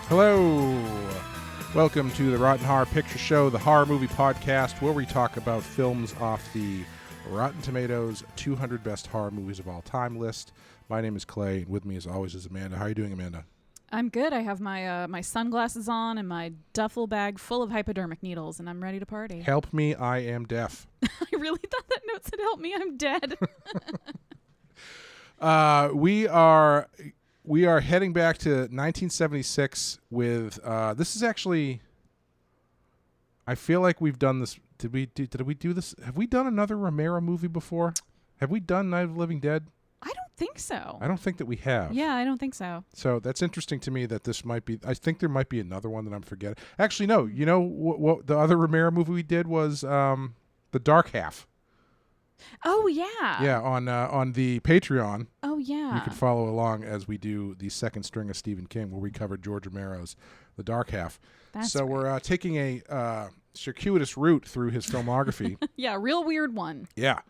Hello. Welcome to the Rotten Horror Picture Show, the horror movie podcast where we talk about films off the Rotten Tomatoes 200 Best Horror Movies of All Time list. My name is Clay, and with me as always is Amanda. How are you doing, Amanda? I'm good. I have my sunglasses on and my duffel bag full of hypodermic needles, and I'm ready to party. Help me, I am deaf. I really thought that note said help me, I'm dead. We are heading back to 1976 with this is actually, I feel like we've done this. Did we do this? Have we done another Romero movie before? Have we done Night of the Living Dead? I don't think so. I don't think that we have. Yeah, I don't think so. So that's interesting to me that this might be, I think there might be another one that I'm forgetting. Actually, no. You know what the other Romero movie we did was The Dark Half. Oh, yeah. Yeah, on the Patreon. Oh, yeah. You can follow along as we do the second string of Stephen King, where we covered George Romero's The Dark Half. That's so right. We're taking a circuitous route through his filmography. Yeah, real weird one. Yeah.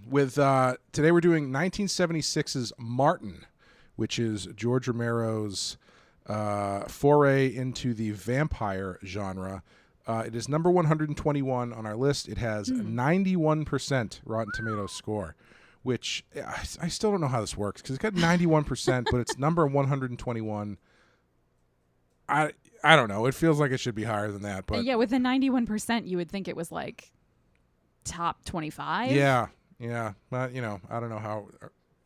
With today we're doing 1976's Martin, which is George Romero's foray into the vampire genre. It is number 121 on our list. It has 91% Rotten Tomatoes score, which I still don't know how this works because it's got 91%, but it's number 121. I don't know. It feels like it should be higher than that, but yeah, with the 91%, you would think it was like top 25. Yeah. But I don't know how.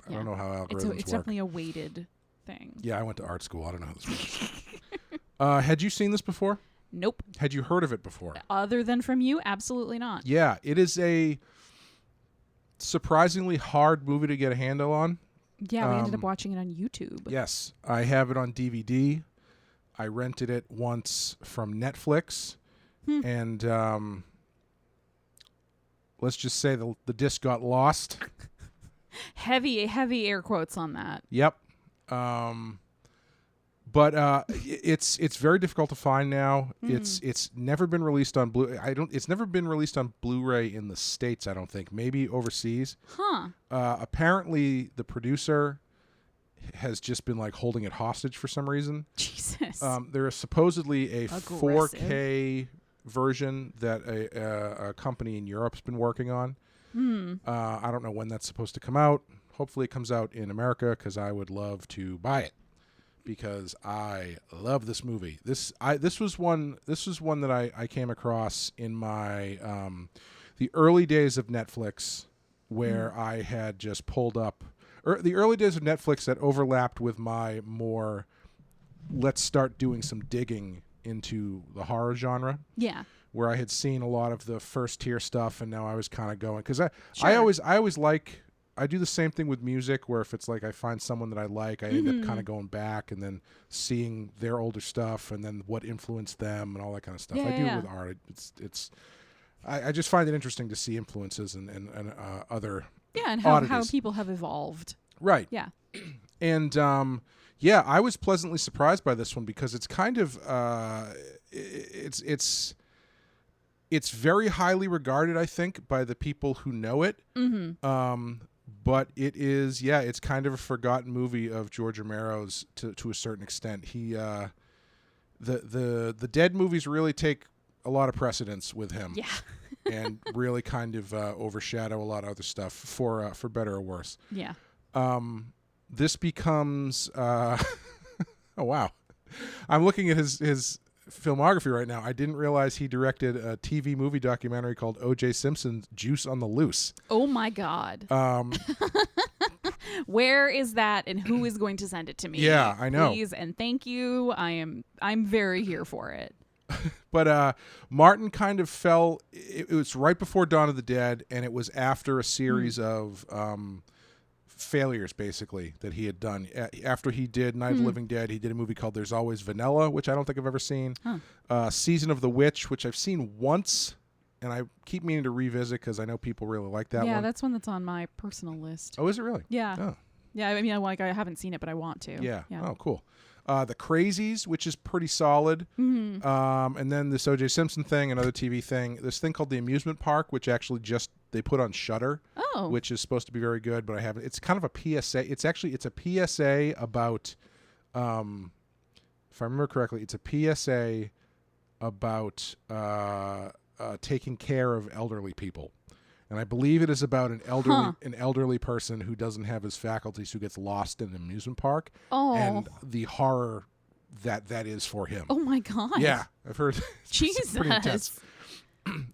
I don't know how algorithms work. It's definitely a weighted thing. Yeah, I went to art school. I don't know how this works. Had you seen this before? Nope. Had you heard of it before? Other than from you, absolutely not. Yeah, it is a surprisingly hard movie to get a handle on. Yeah, we ended up watching it on YouTube. Yes, I have it on DVD. I rented it once from Netflix, and let's just say the disc got lost. Heavy air quotes on that. Yep. But it's very difficult to find now. It's never been released on It's never been released on Blu-ray in the States, I don't think. Maybe overseas. Huh. Apparently, the producer has just been like holding it hostage for some reason. Jesus. There is supposedly a Aggressive. 4K version that a company in Europe's been working on. I don't know when that's supposed to come out. Hopefully, it comes out in America because I would love to buy it. Because I love this movie. This was one that I came across in my the early days of Netflix, where I had just pulled up the early days of Netflix that overlapped with my more let's start doing some digging into the horror genre. Yeah. Where I had seen a lot of the first tier stuff, and now I was kind of going because Sure. I always like. I do the same thing with music where if it's like I find someone that I like, I end up kind of going back and then seeing their older stuff and then what influenced them and all that kind of stuff. I do it with art. I just find it interesting to see influences and other and oddities. how people have evolved. Right. Yeah. And I was pleasantly surprised by this one because it's kind of it's very highly regarded, I think, by the people who know it. But it is, it's kind of a forgotten movie of George Romero's to a certain extent. He, the Dead movies really take a lot of precedence with him. Yeah. And really kind of overshadow a lot of other stuff for better or worse. Yeah. This becomes, oh wow, I'm looking at his filmography right now. I didn't realize he directed a TV movie documentary called O.J. Simpson's Juice on the Loose. Oh my God. Where is that and who is going to send it to me? Yeah, I know. Please and thank you. I'm very here for it. But Martin kind of fell. It was right before Dawn of the Dead, and it was after a series of failures, basically, that he had done. After he did Night of the Living Dead, he did a movie called There's Always Vanilla, which I don't think I've ever seen. Season of the Witch, which I've seen once, and I keep meaning to revisit because I know people really like that one. Yeah, that's one that's on my personal list. Oh, is it really? Yeah. Oh. Yeah, I mean, I haven't seen it, but I want to. Yeah. Oh, cool. The Crazies, which is pretty solid. And then this O.J. Simpson thing, another TV thing. This thing called The Amusement Park, which actually just they put on Shudder, which is supposed to be very good, but I haven't. It's kind of a PSA. It's a PSA about if I remember correctly, it's a PSA about taking care of elderly people. And I believe it is about an elderly person who doesn't have his faculties, who gets lost in an amusement park, and the horror that is for him. Oh my God! Yeah, I've heard. Jesus. Pretty intense.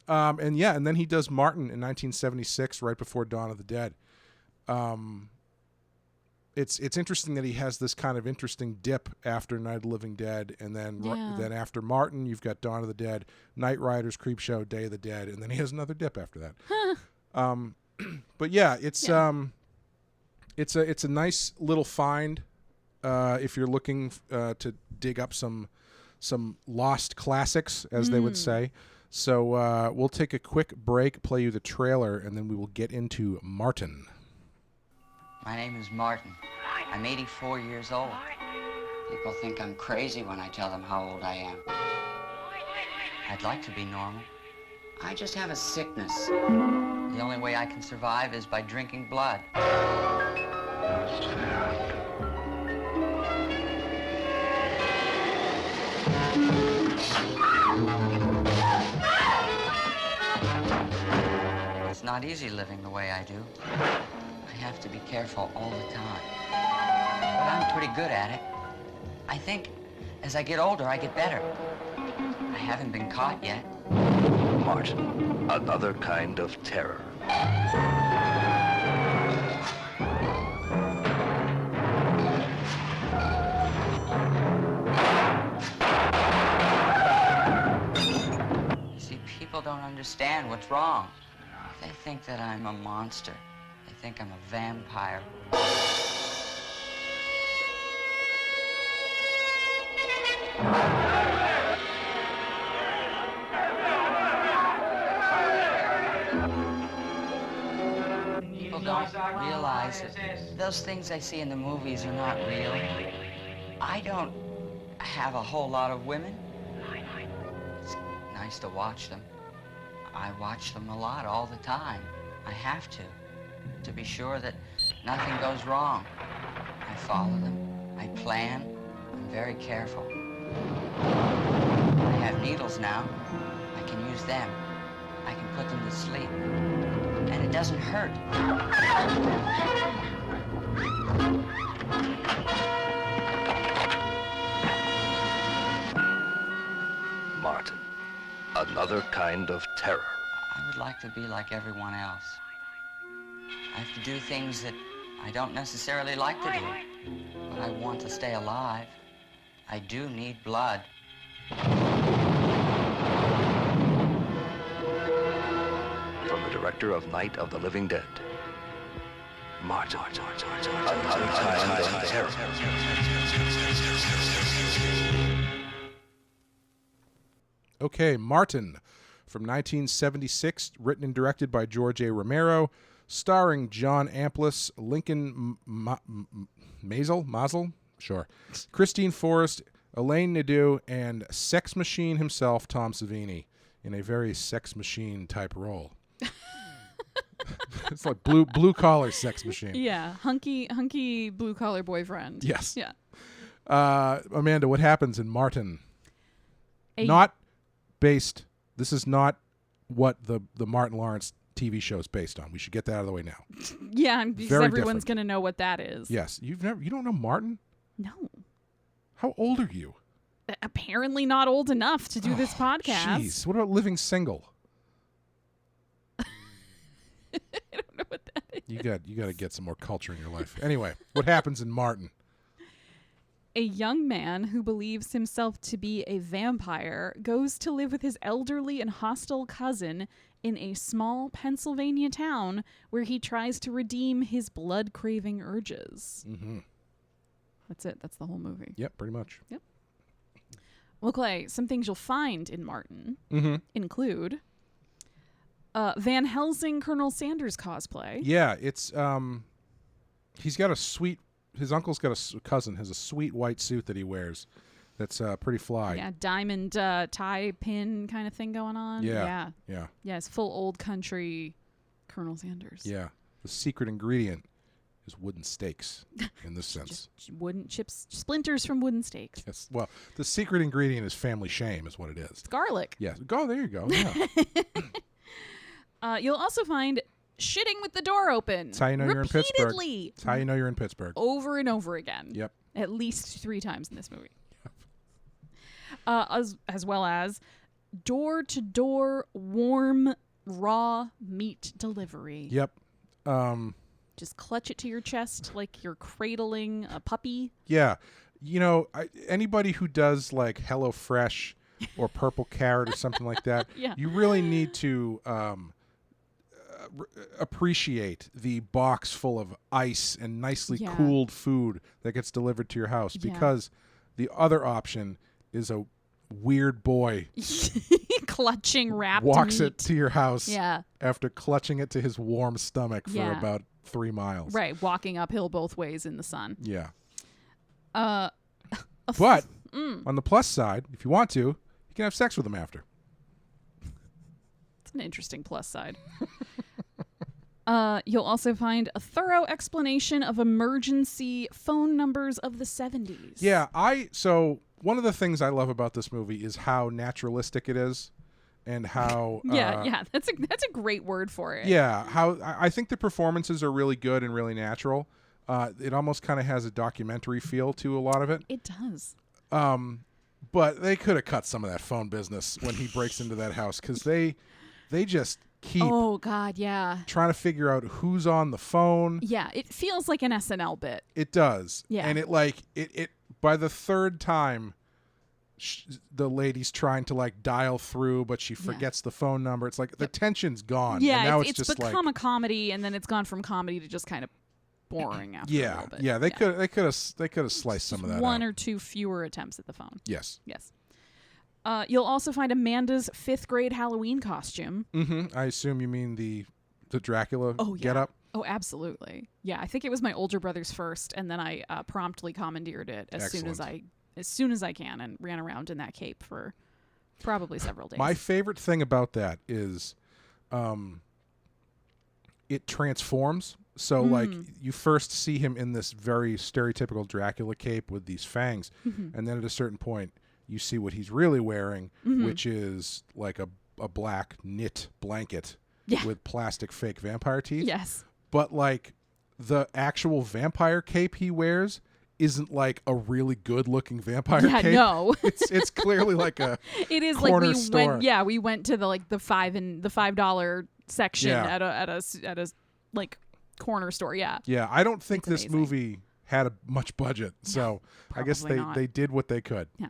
And then he does Martin in 1976, right before Dawn of the Dead. It's interesting that he has this kind of interesting dip after Night of the Living Dead, and then then after Martin, you've got Dawn of the Dead, Night Riders, Creepshow, Day of the Dead, and then he has another dip after that. But yeah, it's a nice little find if you're looking to dig up some lost classics, as they would say. So we'll take a quick break, play you the trailer, and then we will get into Martin. My name is Martin. I'm 84 years old. People think I'm crazy when I tell them how old I am. I'd like to be normal. I just have a sickness. The only way I can survive is by drinking blood. It's not easy living the way I do. I have to be careful all the time. But I'm pretty good at it. I think as I get older, I get better. I haven't been caught yet. Martin, another kind of terror. See, people don't understand what's wrong. They think that I'm a monster. They think I'm a vampire. People don't realize that those things I see in the movies are not real. I don't have a whole lot of women. It's nice to watch them. I watch them a lot all the time. I have to be sure that nothing goes wrong. I follow them. I plan. I'm very careful. I have needles now. I can use them. I can put them to sleep. And it doesn't hurt. Martin, another kind of terror. I would like to be like everyone else. I have to do things that I don't necessarily like to do, but I want to stay alive. I do need blood. From the director of Night of the Living Dead, Martin, another kind of terror. Okay, Martin, from 1976, written and directed by George A. Romero, starring John Amplas, Lincoln Mazel, sure, Christine Forrest, Elaine Nadeau, and Sex Machine himself, Tom Savini, in a very Sex Machine type role. It's like blue collar Sex Machine. Yeah, hunky blue collar boyfriend. Yes. Yeah. Amanda, what happens in Martin? Not based. This is not what the Martin Lawrence TV show is based on. We should get that out of the way now. Yeah, because Very everyone's different. going to know what that is. Yes. You don't know Martin? No. How old are you? Apparently not old enough to do this podcast. Jeez. What about Living Single? I don't know what that is. You got to get some more culture in your life. Anyway, what happens in Martin? A young man who believes himself to be a vampire goes to live with his elderly and hostile cousin in a small Pennsylvania town where he tries to redeem his blood-craving urges. Mm-hmm. That's it. That's the whole movie. Yep, pretty much. Yep. Well, Clay, some things you'll find in Martin include Van Helsing Colonel Sanders cosplay. Yeah, it's he's got a sweet. His uncle's got a cousin has a sweet white suit that he wears. That's pretty fly. Yeah, diamond tie pin kind of thing going on. Yeah. Yeah, it's full old country Colonel Sanders. Yeah. The secret ingredient is wooden stakes in this sense. Just wooden chips, splinters from wooden stakes. Yes. Well, the secret ingredient is family shame, is what it is. It's garlic. Yes. Go. There you go. Yeah. You'll also find shitting with the door open. That's how you know you're in Pittsburgh. Repeatedly. That's how you know you're in Pittsburgh. Over and over again. Yep. At least 3 times in this movie. As well as door-to-door warm raw meat delivery. Yep. Just clutch it to your chest like you're cradling a puppy. Yeah. You know, anybody who does like HelloFresh or Purple Carrot or something like that, Yeah. you really need to appreciate the box full of ice and nicely Yeah. cooled food that gets delivered to your house, Yeah. because the other option is a weird boy Clutching wrapped walks meat. it to your house Yeah. after clutching it to his warm stomach for Yeah. about 3 miles. Right. Walking uphill both ways in the sun. Yeah. But But on the plus side, if you want to, you can have sex with him after. it's an interesting plus side. You'll also find a thorough explanation of emergency phone numbers of the 70s. Yeah, so one of the things I love about this movie is how naturalistic it is, and how Yeah, that's a great word for it. yeah, how I think the performances are really good and really natural. It almost kind of has a documentary feel to a lot of it. It does. But they could have cut some of that phone business when he breaks into that house, because they just keep Oh God, yeah. trying to figure out who's on the phone. Yeah, it feels like an SNL bit. It does. Yeah. And it by the third time, the lady's trying to like dial through, but she forgets the phone number. It's like the tension's gone. Yeah, and now it's just become like a comedy, and then it's gone from comedy to just kind of boring after a little bit. yeah. They could have sliced some of that One out. or two fewer attempts at the phone. Yes. Yes. You'll also find Amanda's 5th grade Halloween costume. Mm-hmm. I assume you mean the Dracula get up. Oh, absolutely. Yeah, I think it was my older brother's first, and then I promptly commandeered it as soon as I can, and ran around in that cape for probably several days. My favorite thing about that is, it transforms. So like you first see him in this very stereotypical Dracula cape with these fangs, and then at a certain point you see what he's really wearing, which is like a black knit blanket with plastic fake vampire teeth. Yes. But like the actual vampire cape he wears isn't like a really good looking vampire cape. Yeah, no. It's clearly like a It is corner like we store. went. Yeah, we went to the $5 section Yeah. at a like corner store. Yeah. Yeah, I don't think It's this amazing. movie had a much budget, so I guess probably not. they did what they could. Yeah.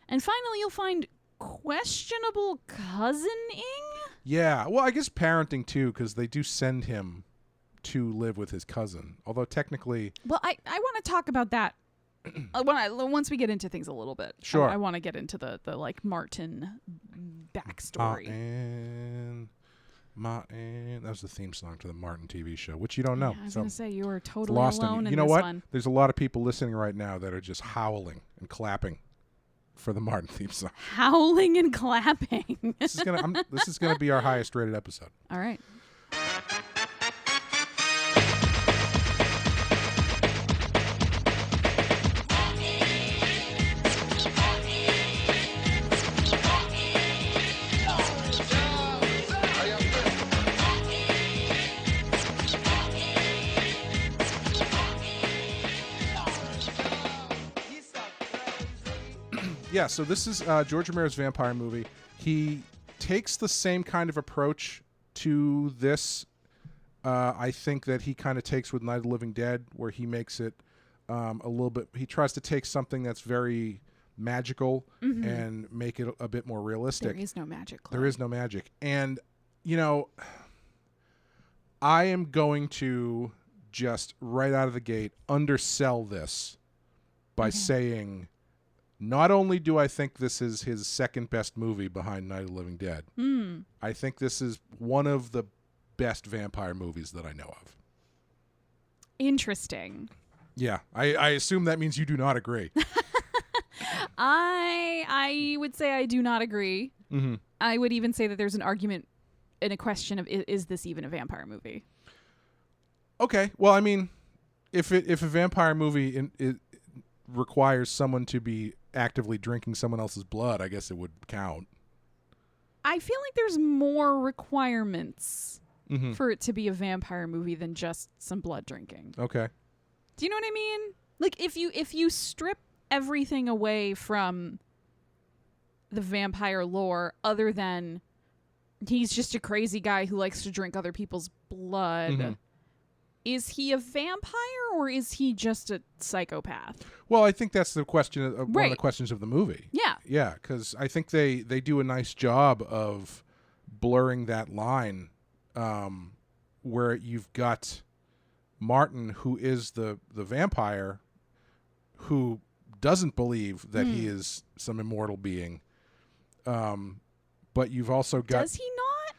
And finally, you'll find questionable cousining. Yeah, well, I guess parenting too, because they do send him to live with his cousin. Although technically, Well, I want to talk about that once we get into things a little bit. Sure. I want to get into the like Martin backstory. Martin. That was the theme song to the Martin TV show, which you don't know. Yeah, I was so going to say you are it's totally lost on alone you. in You know this what? one. There's a lot of people listening right now that are just howling and clapping for the Martin theme song. Howling and clapping. This is gonna be our highest rated episode. All right. Yeah, so this is George Romero's vampire movie. He takes the same kind of approach to this. I think that he kind of takes with Night of the Living Dead, where he makes it a little bit. He tries to take something that's very magical and make it a bit more realistic. There is no magic. There is no magic. And, you know, I am going to just right out of the gate undersell this by saying, not only do I think this is his second best movie behind Night of the Living Dead, I think this is one of the best vampire movies that I know of. Interesting. Yeah, I assume that means you do not agree. I would say I do not agree. Mm-hmm. I would even say that there's an argument and a question of is this even a vampire movie? Okay, well, I mean, if a vampire movie it requires someone to be actively drinking someone else's blood, I guess it would count. I feel like there's more requirements for it to be a vampire movie than just some blood drinking. Okay. Do you know what I mean? Like if you strip everything away from the vampire lore other than he's just a crazy guy who likes to drink other people's blood, is he a vampire or is he just a psychopath? Well, I think that's the question, one Right. of the questions of the movie. Yeah. Yeah, because I think they do a nice job of blurring that line where you've got Martin, who is the vampire, who doesn't believe that he is some immortal being. But you've also got... Does he not?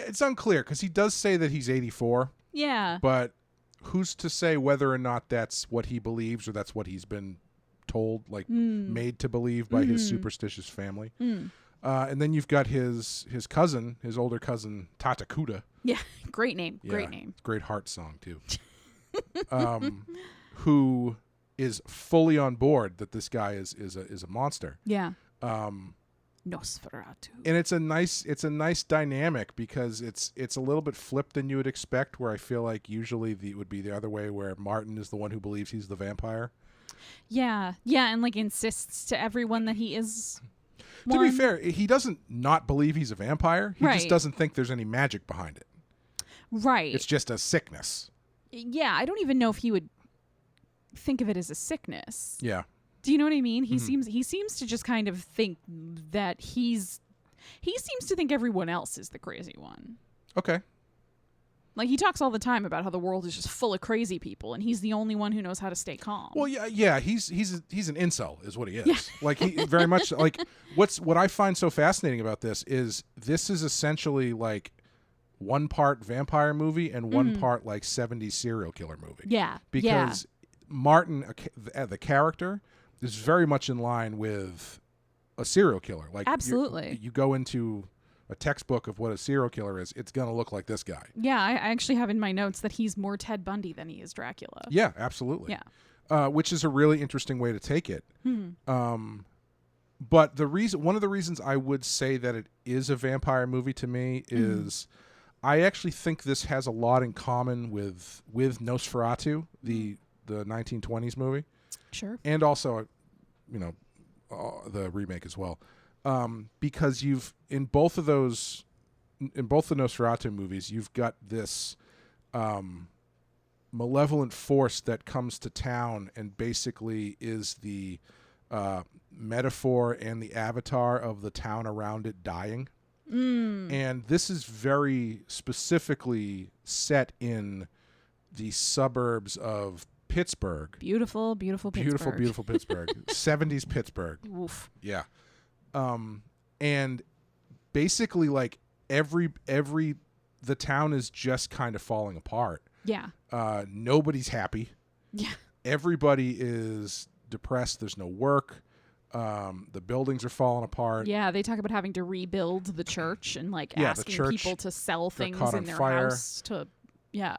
It's unclear, because he does say that he's 84. Yeah. But who's to say whether or not that's what he believes or that's what he's been told, like made to believe by his superstitious family. And then you've got his cousin, his older cousin, Tatakuta. Yeah. Great name. Yeah, Great name. Great heart song, too. Who is fully on board that this guy is a monster. Yeah. Nosferatu. And it's a nice dynamic because it's a little bit flipped than you would expect, where I feel like usually it would be the other way, where Martin is the one who believes he's the vampire. Yeah. Yeah, and like insists to everyone that he is To one. be fair, he doesn't not believe he's a vampire. He just Right. doesn't think there's any magic behind it. Right. It's just a sickness. Yeah, I don't even know if he would think of it as a sickness. Yeah. Do you know what I mean? He seems to just kind of think that he seems to think everyone else is the crazy one. Okay. Like he talks all the time about how the world is just full of crazy people and he's the only one who knows how to stay calm. Well, yeah, he's an incel, is what he is. Yeah. Like he very much like what I find so fascinating about this is essentially like one part vampire movie and one part like 70s serial killer movie. Yeah. Because Martin, the character, is very much in line with a serial killer. Like absolutely. You go into a textbook of what a serial killer is, it's going to look like this guy. Yeah, I actually have in my notes that he's more Ted Bundy than he is Dracula. Yeah, absolutely. Yeah. Which is a really interesting way to take it. But one of the reasons I would say that it is a vampire movie to me is I actually think this has a lot in common with Nosferatu, the 1920s movie. Sure. And also, the remake as well. Because in both the Nosferatu movies, you've got this malevolent force that comes to town and basically is the metaphor and the avatar of the town around it dying. And this is very specifically set in the suburbs of Pittsburgh. Beautiful Pittsburgh. Beautiful Pittsburgh. 70s Pittsburgh. Oof. Yeah. And basically like the town is just kind of falling apart. Yeah. Nobody's happy. Yeah. Everybody is depressed. There's no work. The buildings are falling apart. Yeah, they talk about having to rebuild the church and like asking people to sell things in their house to Yeah,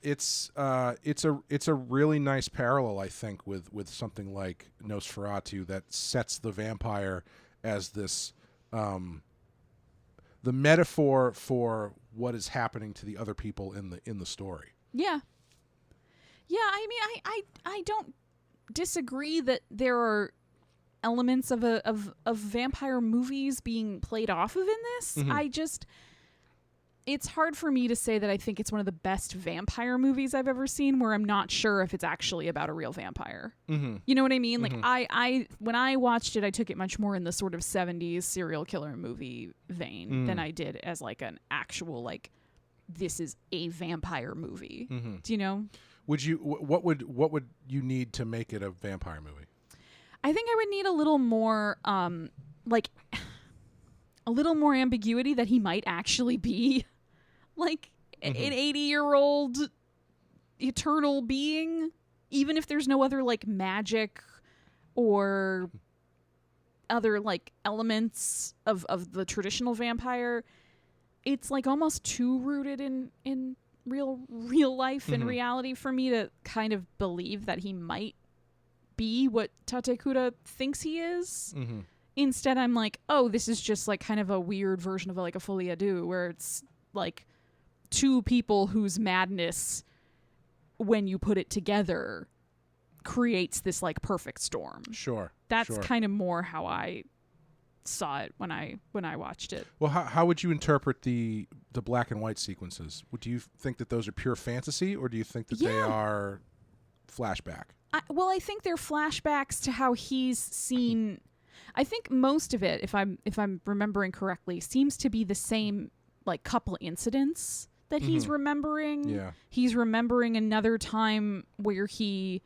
it's a really nice parallel, I think, with something like Nosferatu that sets the vampire as this the metaphor for what is happening to the other people in the story. Yeah. Yeah, I mean I don't disagree that there are elements of vampire movies being played off of in this. It's hard for me to say that I think it's one of the best vampire movies I've ever seen where I'm not sure if it's actually about a real vampire. You know what I mean? Like I when I watched it, I took it much more in the sort of 70s serial killer movie vein than I did as like an actual like this is a vampire movie. Do you know? What would you need to make it a vampire movie? I think I would need a little more like a little more ambiguity that he might actually be like an 80-year-old eternal being, even if there's no other like magic or other like elements of the traditional vampire. It's like almost too rooted in real life and reality for me to kind of believe that he might be what Tatekura thinks he is. Mm-hmm. Instead, I'm like, oh, this is just like kind of a weird version of like a folie à deux, where it's like two people whose madness, when you put it together, creates this like perfect storm. Sure. That's kind of more how I saw it when I watched it. Well, how would you interpret the black and white sequences? Do you think that those are pure fantasy, or do you think that they are flashback? I think they're flashbacks to how he's seen. I think most of it, if I'm remembering correctly, seems to be the same like couple incidents that he's remembering. Yeah. He's remembering another time where he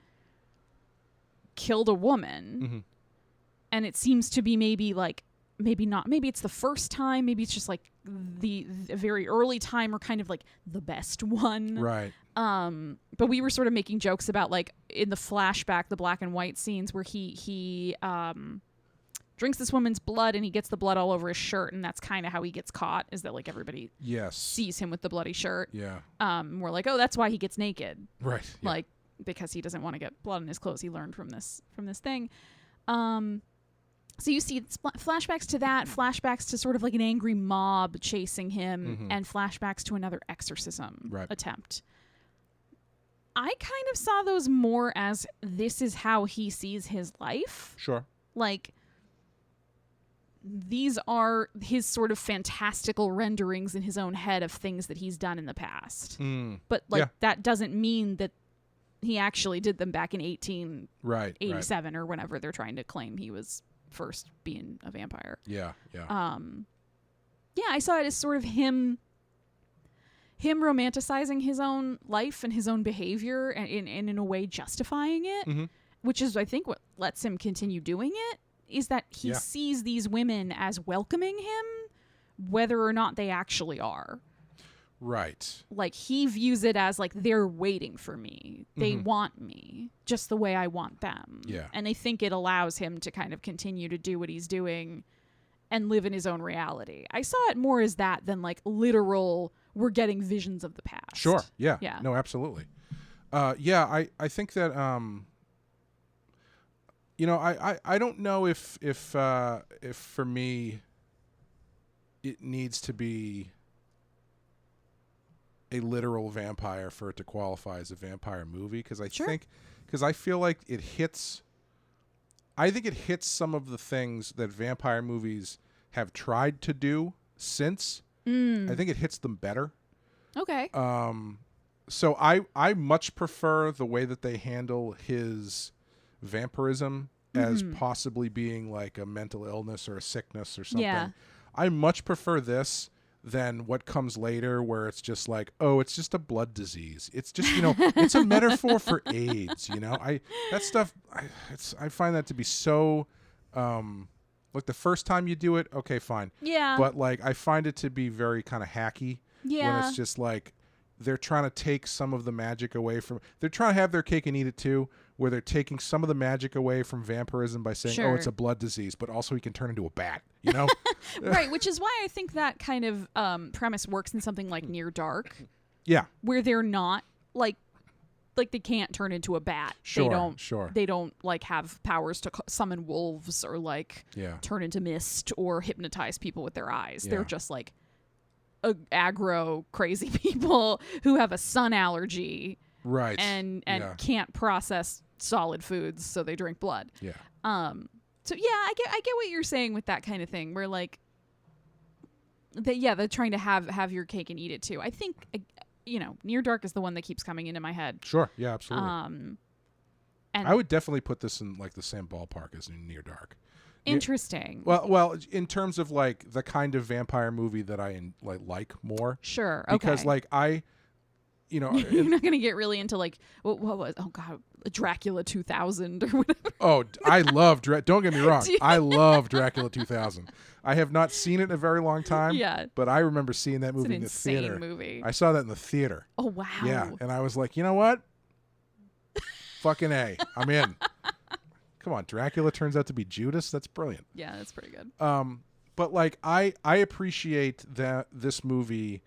killed a woman, and it seems to be maybe it's the first time, maybe it's just like the very early time, or kind of like the best one, right? But we were sort of making jokes about like in the flashback, the black and white scenes where he drinks this woman's blood and he gets the blood all over his shirt, and that's kind of how he gets caught, is that like everybody sees him with the bloody shirt. Yeah. We're like, oh, that's why he gets naked, right? Yeah. Like because he doesn't want to get blood on his clothes. He learned from this thing. So you see flashbacks to that, flashbacks to sort of like an angry mob chasing him, and flashbacks to another exorcism attempt. I kind of saw those more as this is how he sees his life. Sure. Like, these are his sort of fantastical renderings in his own head of things that he's done in the past. But like that doesn't mean that he actually did them back in 1887 or whenever they're trying to claim he was first being a vampire. Yeah. I saw it as sort of him romanticizing his own life and his own behavior, and in a way justifying it, which is, I think, what lets him continue doing it, is that he sees these women as welcoming him, whether or not they actually are. Right. Like, he views it as like, they're waiting for me. They want me just the way I want them. Yeah. And I think it allows him to kind of continue to do what he's doing and live in his own reality. I saw it more as that than like literal, we're getting visions of the past. Sure. Yeah. Yeah. No, absolutely. I think that, I don't know if for me it needs to be a literal vampire for it to qualify as a vampire movie, because I feel like it hits some of the things that vampire movies have tried to do since. I think it hits them better. Okay. So I much prefer the way that they handle his vampirism as possibly being like a mental illness or a sickness or something. Yeah. I much prefer this than what comes later, where it's just like, oh, it's just a blood disease. It's just, it's a metaphor for AIDS. I find that to be so, like the first time you do it, okay, fine. Yeah. But like, I find it to be very kind of hacky. Yeah. When it's just like, they're trying to take some of the magic away from, they're trying to have their cake and eat it too, where they're taking some of the magic away from vampirism by saying, oh, it's a blood disease, but also he can turn into a bat, Right, which is why I think that kind of premise works in something like Near Dark. Yeah. Where they're not like they can't turn into a bat. Sure. They don't like have powers to summon wolves or like turn into mist or hypnotize people with their eyes. They're just like aggro crazy people who have a sun allergy. Right. And can't process solid foods, so they drink blood. Yeah. So yeah, I get what you're saying with that kind of thing, where like they're trying to have your cake and eat it too. I think Near Dark is the one that keeps coming into my head. Sure. Yeah, absolutely. And I would definitely put this in like the same ballpark as Near Dark. Interesting. Well, in terms of like the kind of vampire movie that I like more. Sure. Okay. Because like you're not gonna get really into like what was Dracula 2000 or whatever. Oh, I love don't get me wrong, I love Dracula 2000. I have not seen it in a very long time. Yeah, but I remember seeing that movie in the theater. Movie. I saw that in the theater. Oh wow. Yeah, and I was like, you know what? Fucking A, I'm in. Come on, Dracula turns out to be Judas. That's brilliant. Yeah, that's pretty good. But like I appreciate that this movie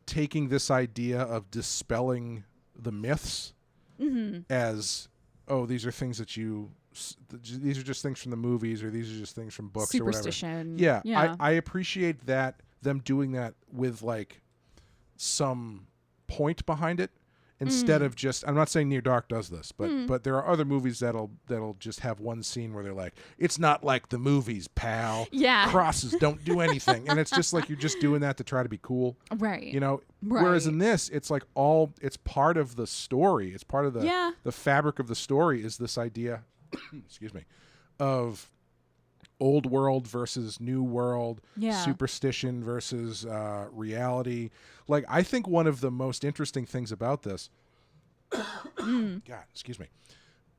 taking this idea of dispelling the myths as, oh, these are things that these are just things from the movies, or these are just things from books or whatever. Superstition. Yeah. I appreciate them doing that with like some point behind it, instead of just, I'm not saying Near Dark does this, but there are other movies that'll just have one scene where they're like, it's not like the movies, pal. Yeah. Crosses don't do anything. And it's just like you're just doing that to try to be cool. Right. You know? Right. Whereas in this, it's like it's part of the story. It's part of the fabric of the story is this idea, excuse me, of old world versus new world, superstition versus reality. Like, I think one of the most interesting things about this, God, excuse me,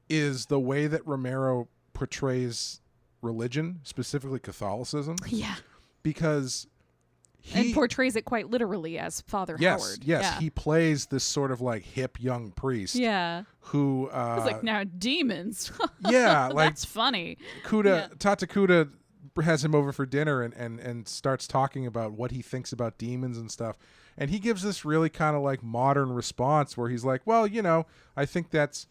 is the way that Romero portrays religion, specifically Catholicism. Yeah. Because and portrays it quite literally as Father Howard. Yes, yeah. he plays this sort of like hip young priest. Yeah. Who it's like, now demons. Yeah, like that's funny. Tata Kuda has him over for dinner and starts talking about what he thinks about demons and stuff. And he gives this really kind of like modern response where he's like, well, you know, I think it's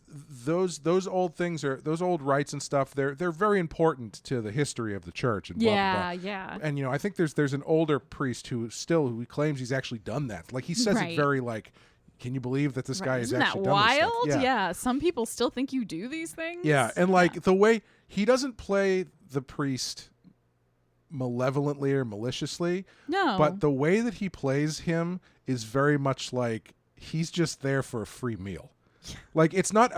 those old things, those old rites and stuff, they're very important to the history of the church and blah, blah, blah. Yeah. And you know, I think there's an older priest who claims he's actually done that. Like, he says it very like, can you believe that this guy has actually done this stuff? Isn't that wild? Yeah. Some people still think you do these things. Yeah, and like the way he doesn't play the priest malevolently or maliciously. No. But the way that he plays him is very much like he's just there for a free meal. Like, it's not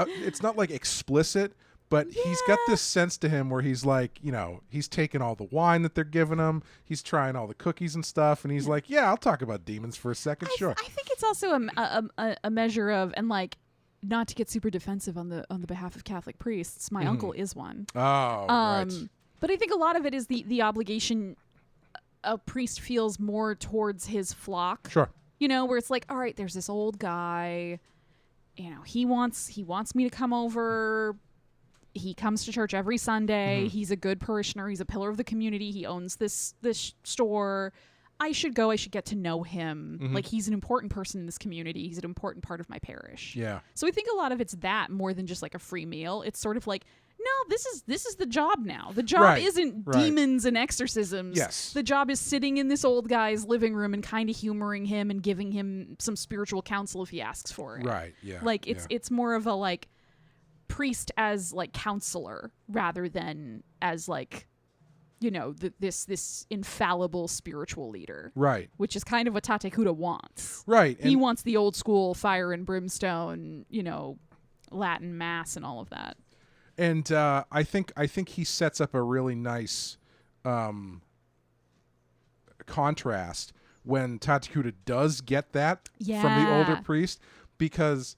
like explicit, but he's got this sense to him where he's like, you know, he's taking all the wine that they're giving him, he's trying all the cookies and stuff, and he's like, yeah, I'll talk about demons for a second, sure. I think it's also a measure of, and like, not to get super defensive on the behalf of Catholic priests, my uncle is one. Oh, right. But I think a lot of it is the obligation a priest feels more towards his flock. Sure. You know, where it's like, all right, there's this old guy, you know, he wants me to come over. He comes to church every Sunday. He's a good parishioner. He's a pillar of the community. He owns this store. I should go. I should get to know him. Like, he's an important person in this community. He's an important part of my parish. Yeah. So I think a lot of it's that more than just like a free meal. It's sort of like, no, this is the job now. The job isn't demons and exorcisms. Yes. The job is sitting in this old guy's living room and kind of humoring him and giving him some spiritual counsel if he asks for it. Right. Yeah. Like, it's more of a like priest as like counselor rather than as like, you know, this infallible spiritual leader. Right. Which is kind of what Tate Kuda wants. Right. He wants the old school fire and brimstone, you know, Latin mass and all of that. And I think he sets up a really nice contrast when Tate Kuda does get that from the older priest, because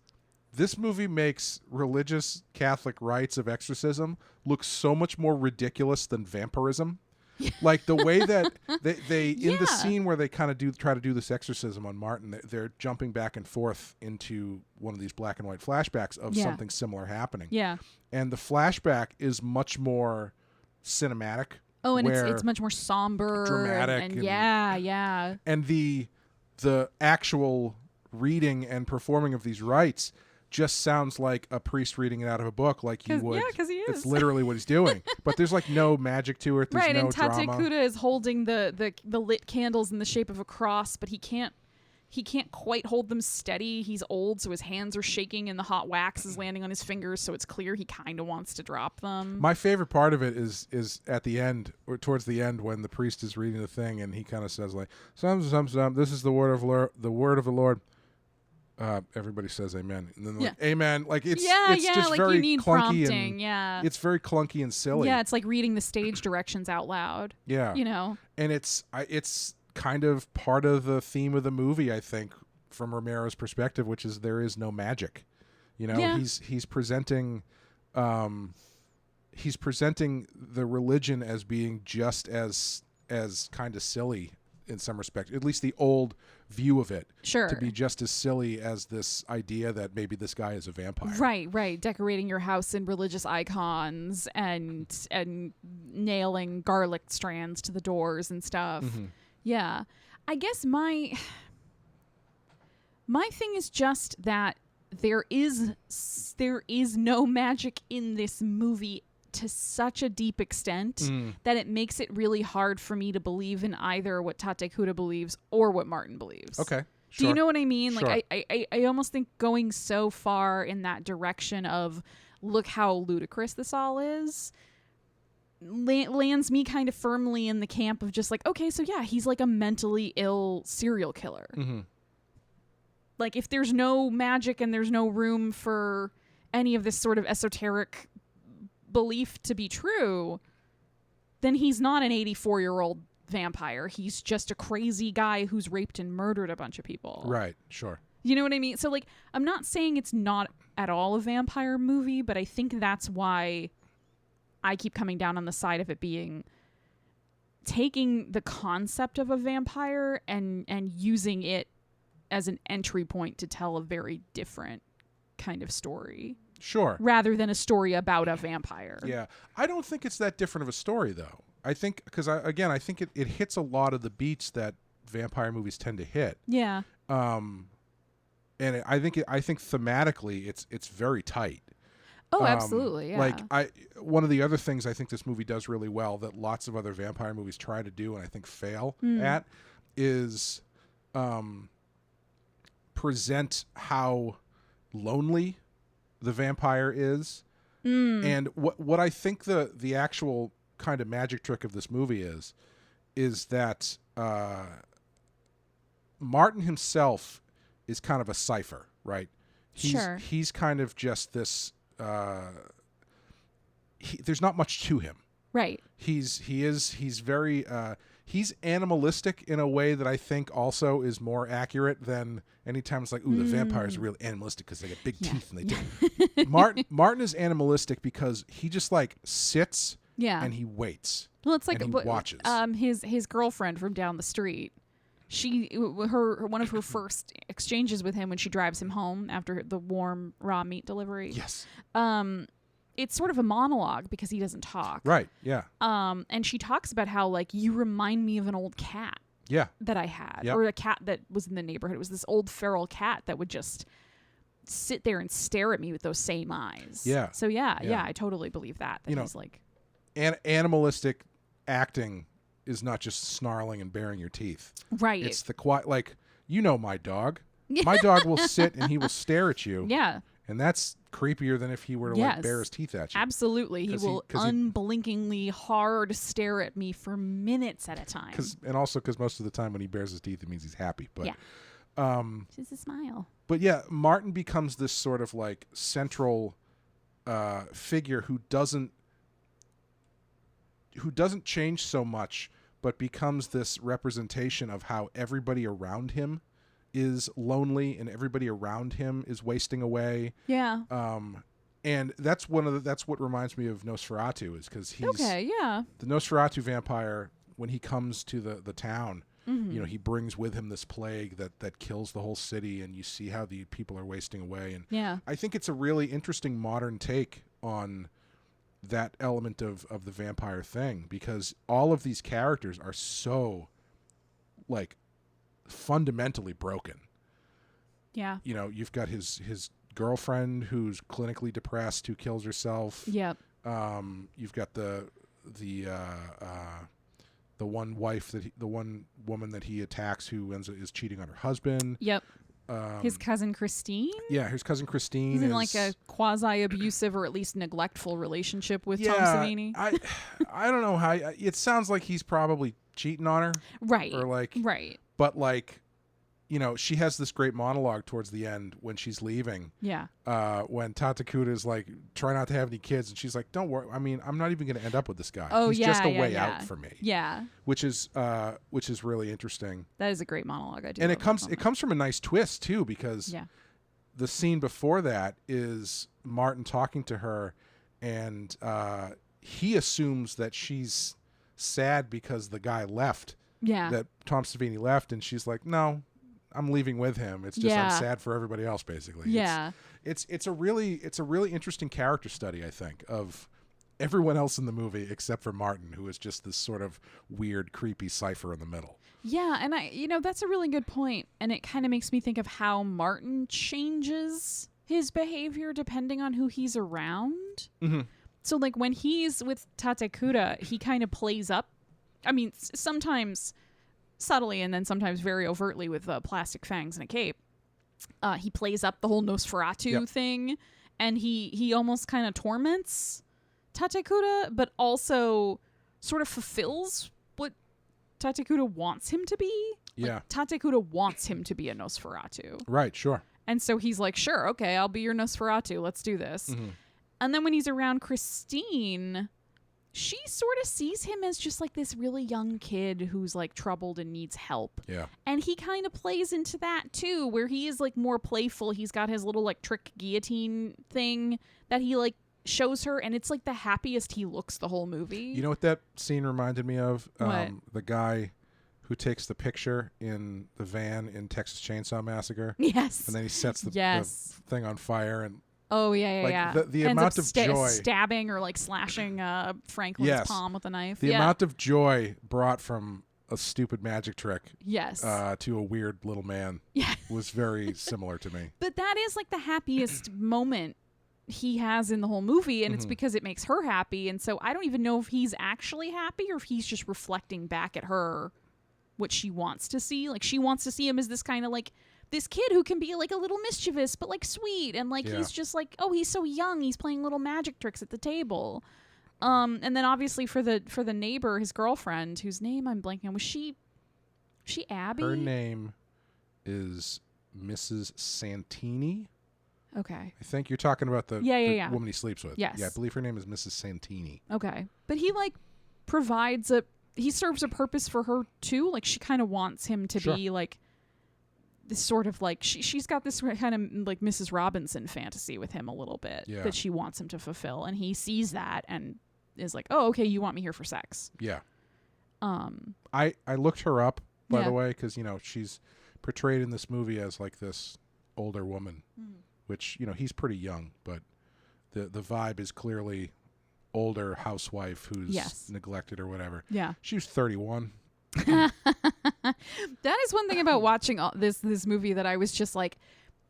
this movie makes religious Catholic rites of exorcism look so much more ridiculous than vampirism. Like, the way that they in the scene where they kind of try to do this exorcism on Martin, they're jumping back and forth into one of these black and white flashbacks of something similar happening. Yeah. And the flashback is much more cinematic. Oh, and it's much more somber, dramatic, and yeah. And the actual reading and performing of these rites just sounds like a priest reading it out of a book, like you would. Yeah, because he is. It's literally what he's doing. But there's like no magic to it. There's no and Tate drama. Kuda is holding the lit candles in the shape of a cross, but he can't quite hold them steady. He's old, so his hands are shaking and the hot wax is landing on his fingers, so it's clear he kind of wants to drop them. My favorite part of it is at the end, or towards the end, when the priest is reading the thing and he kind of says like, some, this is the word of the Lord. Everybody says amen, and then like, amen. Like, it's just like very you need clunky prompting. It's very clunky and silly. Yeah, it's like reading the stage directions out loud. Yeah, you know, and it's kind of part of the theme of the movie, I think, from Romero's perspective, which is there is no magic. You know, he's presenting the religion as being just as kind of silly in some respect, at least the old view of it, to be just as silly as this idea that maybe this guy is a vampire. Right. Decorating your house in religious icons and nailing garlic strands to the doors and stuff. Yeah. I guess my thing is just that there is no magic in this movie to such a deep extent that it makes it really hard for me to believe in either what Tate Kuda believes or what Martin believes. Okay. Sure. Do you know what I mean? Sure. Like I almost think going so far in that direction of look how ludicrous this all is lands me kind of firmly in the camp of just like, okay, so yeah, he's like a mentally ill serial killer. Mm-hmm. Like if there's no magic and there's no room for any of this sort of esoteric belief to be true, then he's not an 84-year-old vampire. He's just a crazy guy who's raped and murdered a bunch of people. Right. Sure. You know what I mean? So like, I'm not saying it's not at all a vampire movie, but I think that's why I keep coming down on the side of it being taking the concept of a vampire and using it as an entry point to tell a very different kind of story. Sure. Rather than a story about a vampire. Yeah. I don't think it's that different of a story, though. I think, because, I think it hits a lot of the beats that vampire movies tend to hit. Yeah. And I think thematically it's very tight. Oh, absolutely, yeah. Like, one of the other things I think this movie does really well that lots of other vampire movies try to do and I think fail at is present how lonely the vampire is. And what I think the actual kind of magic trick of this movie is that Martin himself is kind of a cipher, right? He's kind of just this there's not much to him. Right. He's very he's animalistic in a way that I think also is more accurate than anytime it's like, ooh, the vampires are really animalistic because they got big teeth and they do. Martin is animalistic because he just like sits and he waits. Well, it's like and he watches. His girlfriend from down the street. One of her first exchanges with him when she drives him home after the warm raw meat delivery. Yes. It's sort of a monologue because he doesn't talk. Right. Yeah. And she talks about how like you remind me of an old cat. Yeah. That I had, yep. or a cat that was in the neighborhood. It was this old feral cat that would just sit there and stare at me with those same eyes. Yeah. So yeah, I totally believe that. That he's like animalistic acting is not just snarling and baring your teeth. Right. It's the quiet, like, my dog. My dog will sit and he will stare at you. Yeah. And that's creepier than if he were to like bare his teeth at you. Absolutely. He will unblinkingly hard stare at me for minutes at a time. Because most of the time when he bares his teeth, it means he's happy. But just a smile. But yeah, Martin becomes this sort of like central figure who doesn't change so much, but becomes this representation of how everybody around him is lonely and everybody around him is wasting away. Yeah. And that's what reminds me of Nosferatu, is because he's the Nosferatu vampire. When he comes to the town, he brings with him this plague that kills the whole city, and you see how the people are wasting away. And I think it's a really interesting modern take on that element of the vampire thing, because all of these characters are so like fundamentally broken. Yeah. You've got his girlfriend who's clinically depressed, who kills herself. Yep. You've got the one woman that he attacks who is cheating on her husband. Yep. His cousin Christine? Yeah, his cousin Christine. He's in like a quasi-abusive or at least neglectful relationship with Tom Savini. I don't know how. It sounds like he's probably cheating on her. Right. Or like. Right. But like, she has this great monologue towards the end when she's leaving. Yeah. When Tatakuta is like, try not to have any kids. And she's like, don't worry. I mean, I'm not even going to end up with this guy. Oh, He's just a way out for me. Yeah. Which is really interesting. That is a great monologue. I do. And it comes from a nice twist too, because the scene before that is Martin talking to her, and he assumes that she's sad because the guy left. Yeah. That Tom Savini left, and she's like, no, I'm leaving with him. It's just I'm sad for everybody else, basically. Yeah. It's a really interesting character study, I think, of everyone else in the movie except for Martin, who is just this sort of weird, creepy cipher in the middle. Yeah, and that's a really good point, and it kind of makes me think of how Martin changes his behavior depending on who he's around. Mm-hmm. So, like, when he's with Tatekura, he kind of plays up. I mean, sometimes subtly and then sometimes very overtly with plastic fangs and a cape. He plays up the whole Nosferatu thing, and he almost kind of torments Tatekura, but also sort of fulfills what Tatekura wants him to be. Yeah. Like, Tatekura wants him to be a Nosferatu. Right, sure. And so he's like, sure, okay, I'll be your Nosferatu. Let's do this. Mm-hmm. And then when he's around Christine, she sort of sees him as just like this really young kid who's like troubled and needs help. Yeah. And he kind of plays into that too, where he is like more playful. He's got his little like trick guillotine thing that he like shows her, and it's like the happiest he looks the whole movie. You know what that scene reminded me of? What? The guy who takes the picture in the van in Texas Chainsaw Massacre. Yes. And then he sets the thing on fire, and oh yeah, like, yeah. the Ends amount up of joy, stabbing or like slashing Franklin's palm with a knife. The amount of joy brought from a stupid magic trick, yes, to a weird little man, was very similar to me. But that is like the happiest moment he has in the whole movie, and it's because it makes her happy. And so I don't even know if he's actually happy or if he's just reflecting back at her what she wants to see. Like, she wants to see him as this kind of like this kid who can be like a little mischievous but like sweet, and like he's just like, oh, he's so young, he's playing little magic tricks at the table. And then obviously for the neighbor, his girlfriend, whose name I'm blanking on, was she Abby? Her name is Mrs. Santini. Okay. I think you're talking about the woman he sleeps with. Yes. Yeah, I believe her name is Mrs. Santini. Okay. But he like he serves a purpose for her too. Like, she kind of wants him to be like this sort of like, she's got this kind of like Mrs. Robinson fantasy with him a little bit that she wants him to fulfill. And he sees that and is like, oh, okay, you want me here for sex. Yeah. I looked her up, by the way, because, she's portrayed in this movie as like this older woman, which, he's pretty young, but the vibe is clearly older housewife who's neglected or whatever. Yeah. She was 31. That is one thing about watching this movie that I was just like,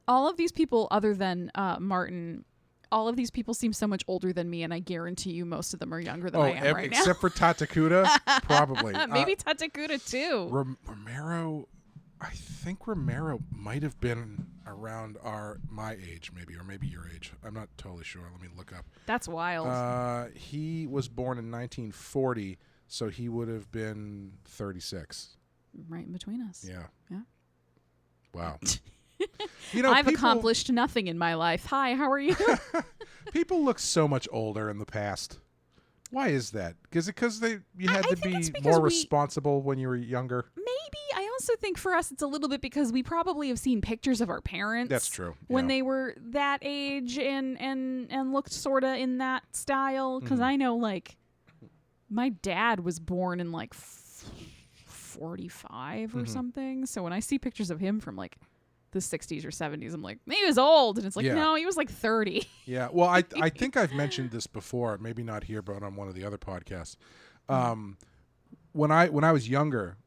all of these people other than Martin, all of these people seem so much older than me, and I guarantee you most of them are younger than I am right now. Except for Tatekura, probably. Maybe Tatekura too. Romero, I think Romero might have been around my age, maybe, or maybe your age. I'm not totally sure. Let me look up. That's wild. He was born in 1940, so he would have been 36. Right in between us. Yeah. Yeah. Wow. I've accomplished nothing in my life. Hi, how are you? People look so much older in the past. Why is that? Because you had to be more responsible when you were younger? Maybe. I also think for us it's a little bit because we probably have seen pictures of our parents. That's true. When they were that age and looked sort of in that style. Because I know, like, my dad was born in like 45 or something. So when I see pictures of him from like the 60s or 70s, I'm like, he was old. And it's like, no, he was like 30. Yeah. Well, I think I've mentioned this before, maybe not here, but on one of the other podcasts. When I was younger,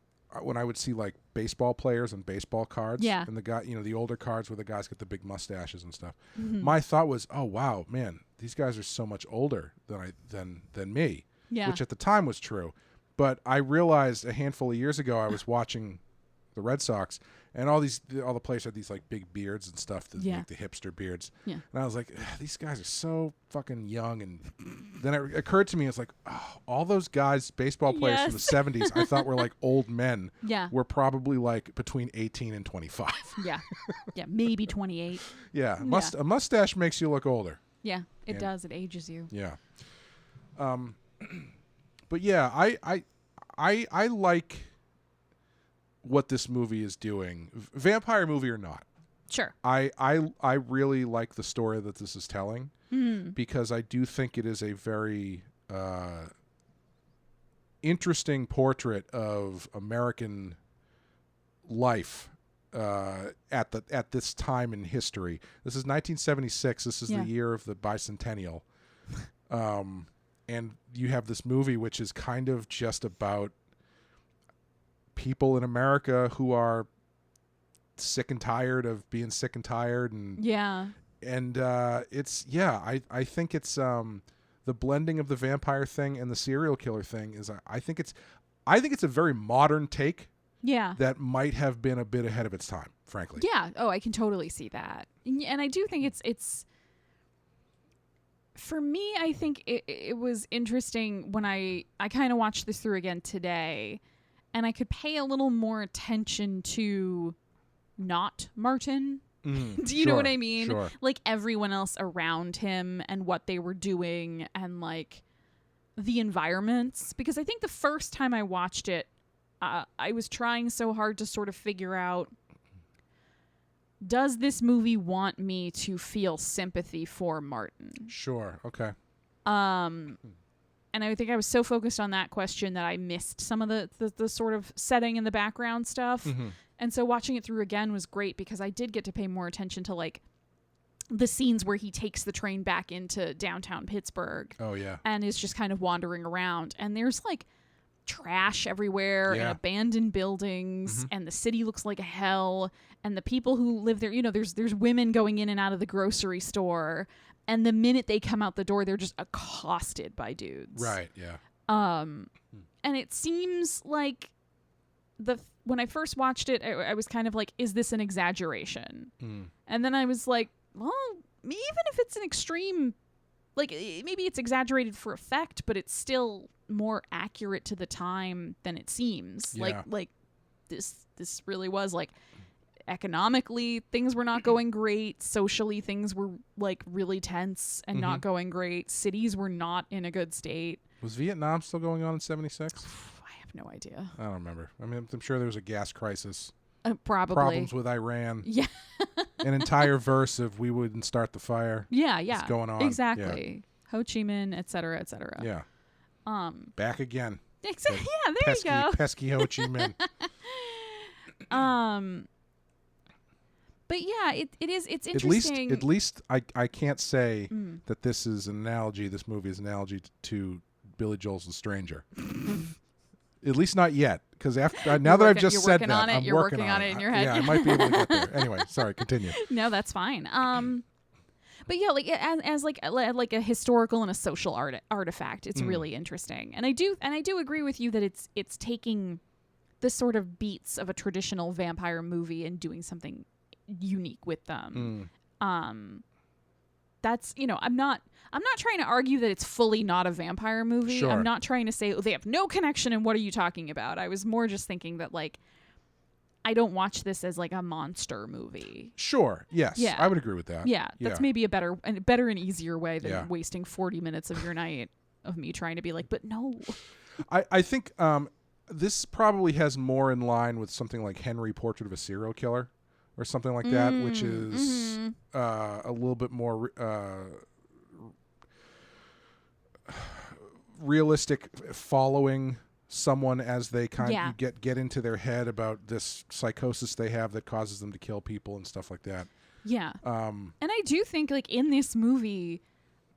when I would see like baseball players and baseball cards, and the guy, the older cards where the guys get the big mustaches and stuff, my thought was, oh wow, man, these guys are so much older than me. Yeah. Which at the time was true. But I realized a handful of years ago I was watching the Red Sox, and all the players had these like big beards and stuff, like the hipster beards. Yeah. And I was like, these guys are so fucking young. And then it occurred to me, it's like, oh, all those guys, baseball players from the 70s, I thought were like old men. Yeah. Were probably like between 18 and 25. Yeah. Yeah. Maybe 28. Yeah. A mustache makes you look older. Yeah. It does. It ages you. Yeah. But yeah, I like what this movie is doing, vampire movie or not. Sure. I really like the story that this is telling, because I do think it is a very interesting portrait of American life at this time in history. This is 1976. This is the year of the bicentennial. and you have this movie which is kind of just about people in America who are sick and tired of being sick and tired, and it's I think it's the blending of the vampire thing and the serial killer thing is I think it's a very modern take that might have been a bit ahead of its time, frankly. I can totally see that. And I do think it's for me, I think it was interesting when I kind of watched this through again today, and I could pay a little more attention to not Martin. Do you know what I mean? Sure. Like everyone else around him and what they were doing and like the environments. Because I think the first time I watched it, I was trying so hard to sort of figure out, does this movie want me to feel sympathy for Martin? Sure. Okay. And I think I was so focused on that question that I missed some of the sort of setting and the background stuff. Mm-hmm. And so watching it through again was great because I did get to pay more attention to like the scenes where he takes the train back into downtown Pittsburgh. Oh yeah. And is just kind of wandering around, and there's like trash everywhere and abandoned buildings, and the city looks like a hell, and the people who live there, you know, there's women going in and out of the grocery store, and the minute they come out the door they're just accosted by dudes. Right, yeah. And it seems like when I first watched it, I was kind of like, is this an exaggeration? And then I was like, well, even if it's an extreme, like maybe it's exaggerated for effect, but it's still more accurate to the time than it seems. Yeah. Like this really was like, economically things were not going great, socially things were like really tense and not going great, cities were not in a good state. Was Vietnam still going on in 76? I have no idea. I don't remember. I mean, I'm sure there was a gas crisis. Probably. Problems with Iran. Yeah. An entire verse of "We Wouldn't Start the Fire." Yeah. Is going on. Exactly. Yeah. Ho Chi Minh, et cetera, et cetera. Yeah. Back again. Exactly. Yeah, there you go. Pesky Ho Chi Minh. But yeah, it's interesting. At least I can't say that this is an analogy. This movie is an analogy to Billy Joel's The Stranger. At least not yet, because now that I've just said that, I'm working on it in your head. Yeah, I might be able to get there. Anyway, sorry, continue. No, that's fine. But yeah, like as like a historical and a social artifact, it's really interesting. And I do agree with you that it's taking the sort of beats of a traditional vampire movie and doing something unique with them. That's, you know, I'm not trying to argue that it's fully not a vampire movie. Sure. I'm not trying to say, oh, they have no connection and what are you talking about? I was more just thinking that like I don't watch this as like a monster movie. Sure. Yes. Yeah. I would agree with that. Yeah. That's maybe a better and easier way than wasting 40 minutes of your night of me trying to be like, but no. I think this probably has more in line with something like Henry, Portrait of a Serial Killer, or something like that, which is a little bit more realistic, following someone as they kind of get into their head about this psychosis they have that causes them to kill people and stuff like that. Yeah. And I do think like in this movie,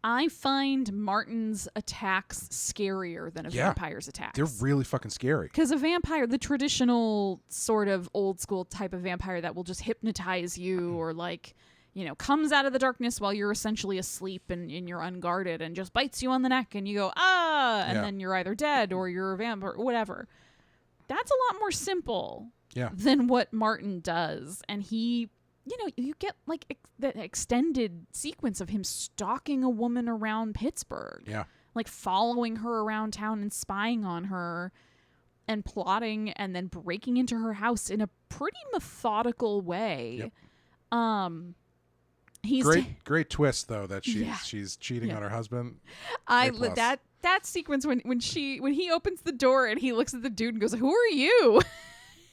I find Martin's attacks scarier than a vampire's attacks. They're really fucking scary. Because a vampire, the traditional sort of old school type of vampire that will just hypnotize you or like, you know, comes out of the darkness while you're essentially asleep and you're unguarded and just bites you on the neck and you go, and then you're either dead or you're a vampire or whatever. That's a lot more simple than what Martin does. And he, you know, you get like the extended sequence of him stalking a woman around Pittsburgh. Yeah. Like following her around town and spying on her and plotting and then breaking into her house in a pretty methodical way. Yep. He's great twist though that she's cheating on her husband. That sequence when he opens the door and he looks at the dude and goes, "Who are you?"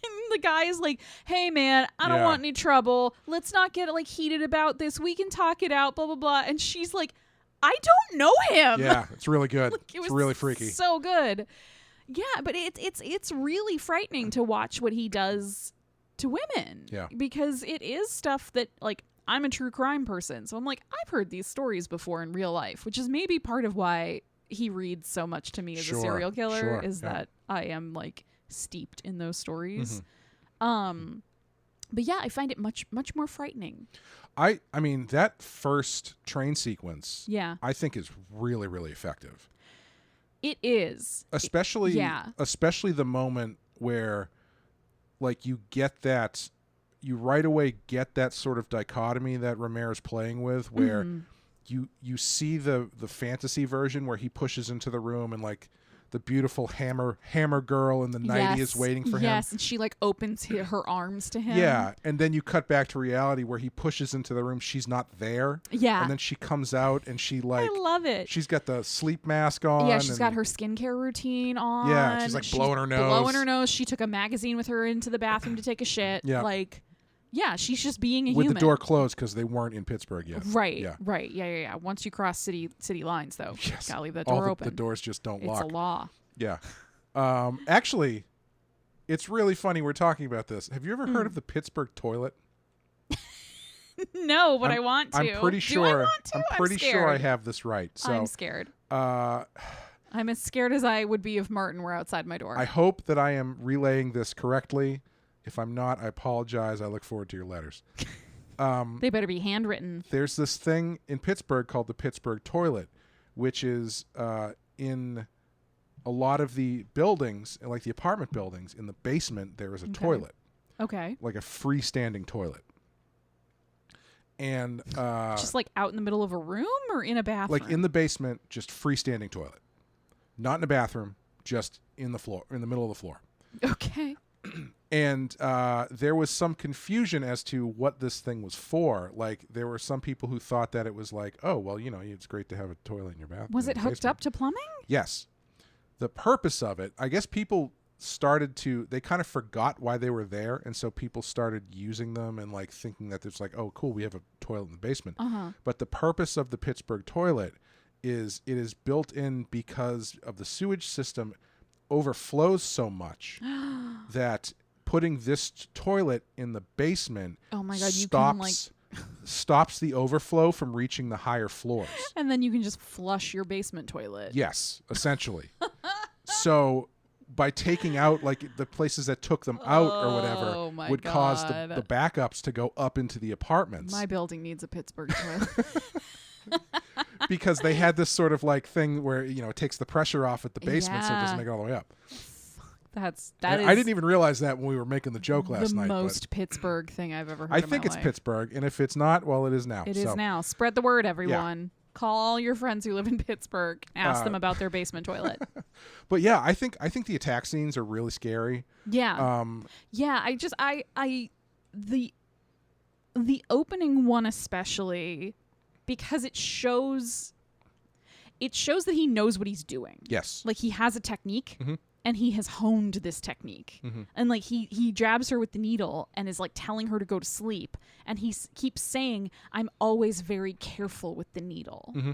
And the guy is like, "Hey man, I don't want any trouble. Let's not get like heated about this. We can talk it out, blah blah blah." And she's like, "I don't know him." Yeah, it's really good. Like, it's really freaky. So good. Yeah, but it's really frightening to watch what he does to women. Yeah. Because it is stuff that like I'm a true crime person, so I'm like, I've heard these stories before in real life, which is maybe part of why he reads so much to me as Sure, a serial killer sure, is yeah. that I am like steeped in those stories. Mm-hmm. But yeah, I find it much more frightening. I mean, that first train sequence, Yeah. I think is really, really effective. It is. Especially, yeah. especially the moment where, like, you right away get that sort of dichotomy that Romero's playing with, where you see the fantasy version where he pushes into the room and like the beautiful hammer girl in the 90s is waiting for him. Yes, and she like opens her arms to him. Yeah, and then you cut back to reality where he pushes into the room. She's not there. Yeah. And then she comes out and she like... I love it. She's got the sleep mask on. Yeah, she's got her skincare routine on. Yeah, she's like blowing her nose. Blowing her nose. She took a magazine with her into the bathroom to take a shit. Yeah. Like, yeah, she's just being a with human. the door closed because they weren't in Pittsburgh yet. Right, Yeah. right. Yeah. Once you cross city lines, though, Yes. gotta leave that All door open. the doors just don't It's lock. a law. Yeah. Actually, it's really funny we're talking about this. Have you ever heard of the Pittsburgh toilet? No, but I want to. I'm pretty sure. Do I want to? I'm pretty sure I scared. have this right. So I'm scared. I'm as scared as I would be if Martin were outside my door. I hope that I am relaying this correctly. If I'm not, I apologize. I look forward to your letters. They better be handwritten. There's this thing in Pittsburgh called the Pittsburgh toilet, which is in a lot of the buildings, like the apartment buildings, in the basement, there is a toilet, Okay. like a freestanding toilet. And Just like out in the middle of a room or in a bathroom? like in the basement, just freestanding toilet. Not in a bathroom, just in the floor, in the middle of the floor. Okay. And there was some confusion as to what this thing was for. Like, there were some people who thought that it was like, oh, well, you know, it's great to have a toilet in your bathroom. Was it hooked up to plumbing? Yes. The purpose of it, I guess people they kind of forgot why they were there. And so people started using them and like thinking that it's like, oh, cool, we have a toilet in the basement. Uh-huh. But the purpose of the Pittsburgh toilet is it is built in because of the sewage system overflows so much that putting this toilet in the basement Oh my God, you can like... stops the overflow from reaching the higher floors. And then you can just flush your basement toilet. Yes, essentially. So by taking out like the places that took them out or whatever my would cause God. the backups to go up into the apartments. My building needs a Pittsburgh toilet. Because they had this sort of like thing where, you know, it takes the pressure off at the basement so it Yeah. doesn't make it all the way up. That And is I didn't even realize that when we were making the joke last the night. most Pittsburgh thing I've ever heard I in think my it's life. Pittsburgh, and if it's not, well, it is now. It is now. Spread the word, everyone. Yeah. Call all your friends who live in Pittsburgh. Ask them about their basement toilet. But yeah, I think the attack scenes are really scary. Yeah. Yeah, the opening one especially, because it shows that he knows what he's doing. Yes. Like he has a technique and he has honed this technique. Mm-hmm. And like he jabs her with the needle and is like telling her to go to sleep, and he keeps saying, "I'm always very careful with the needle." Mm-hmm.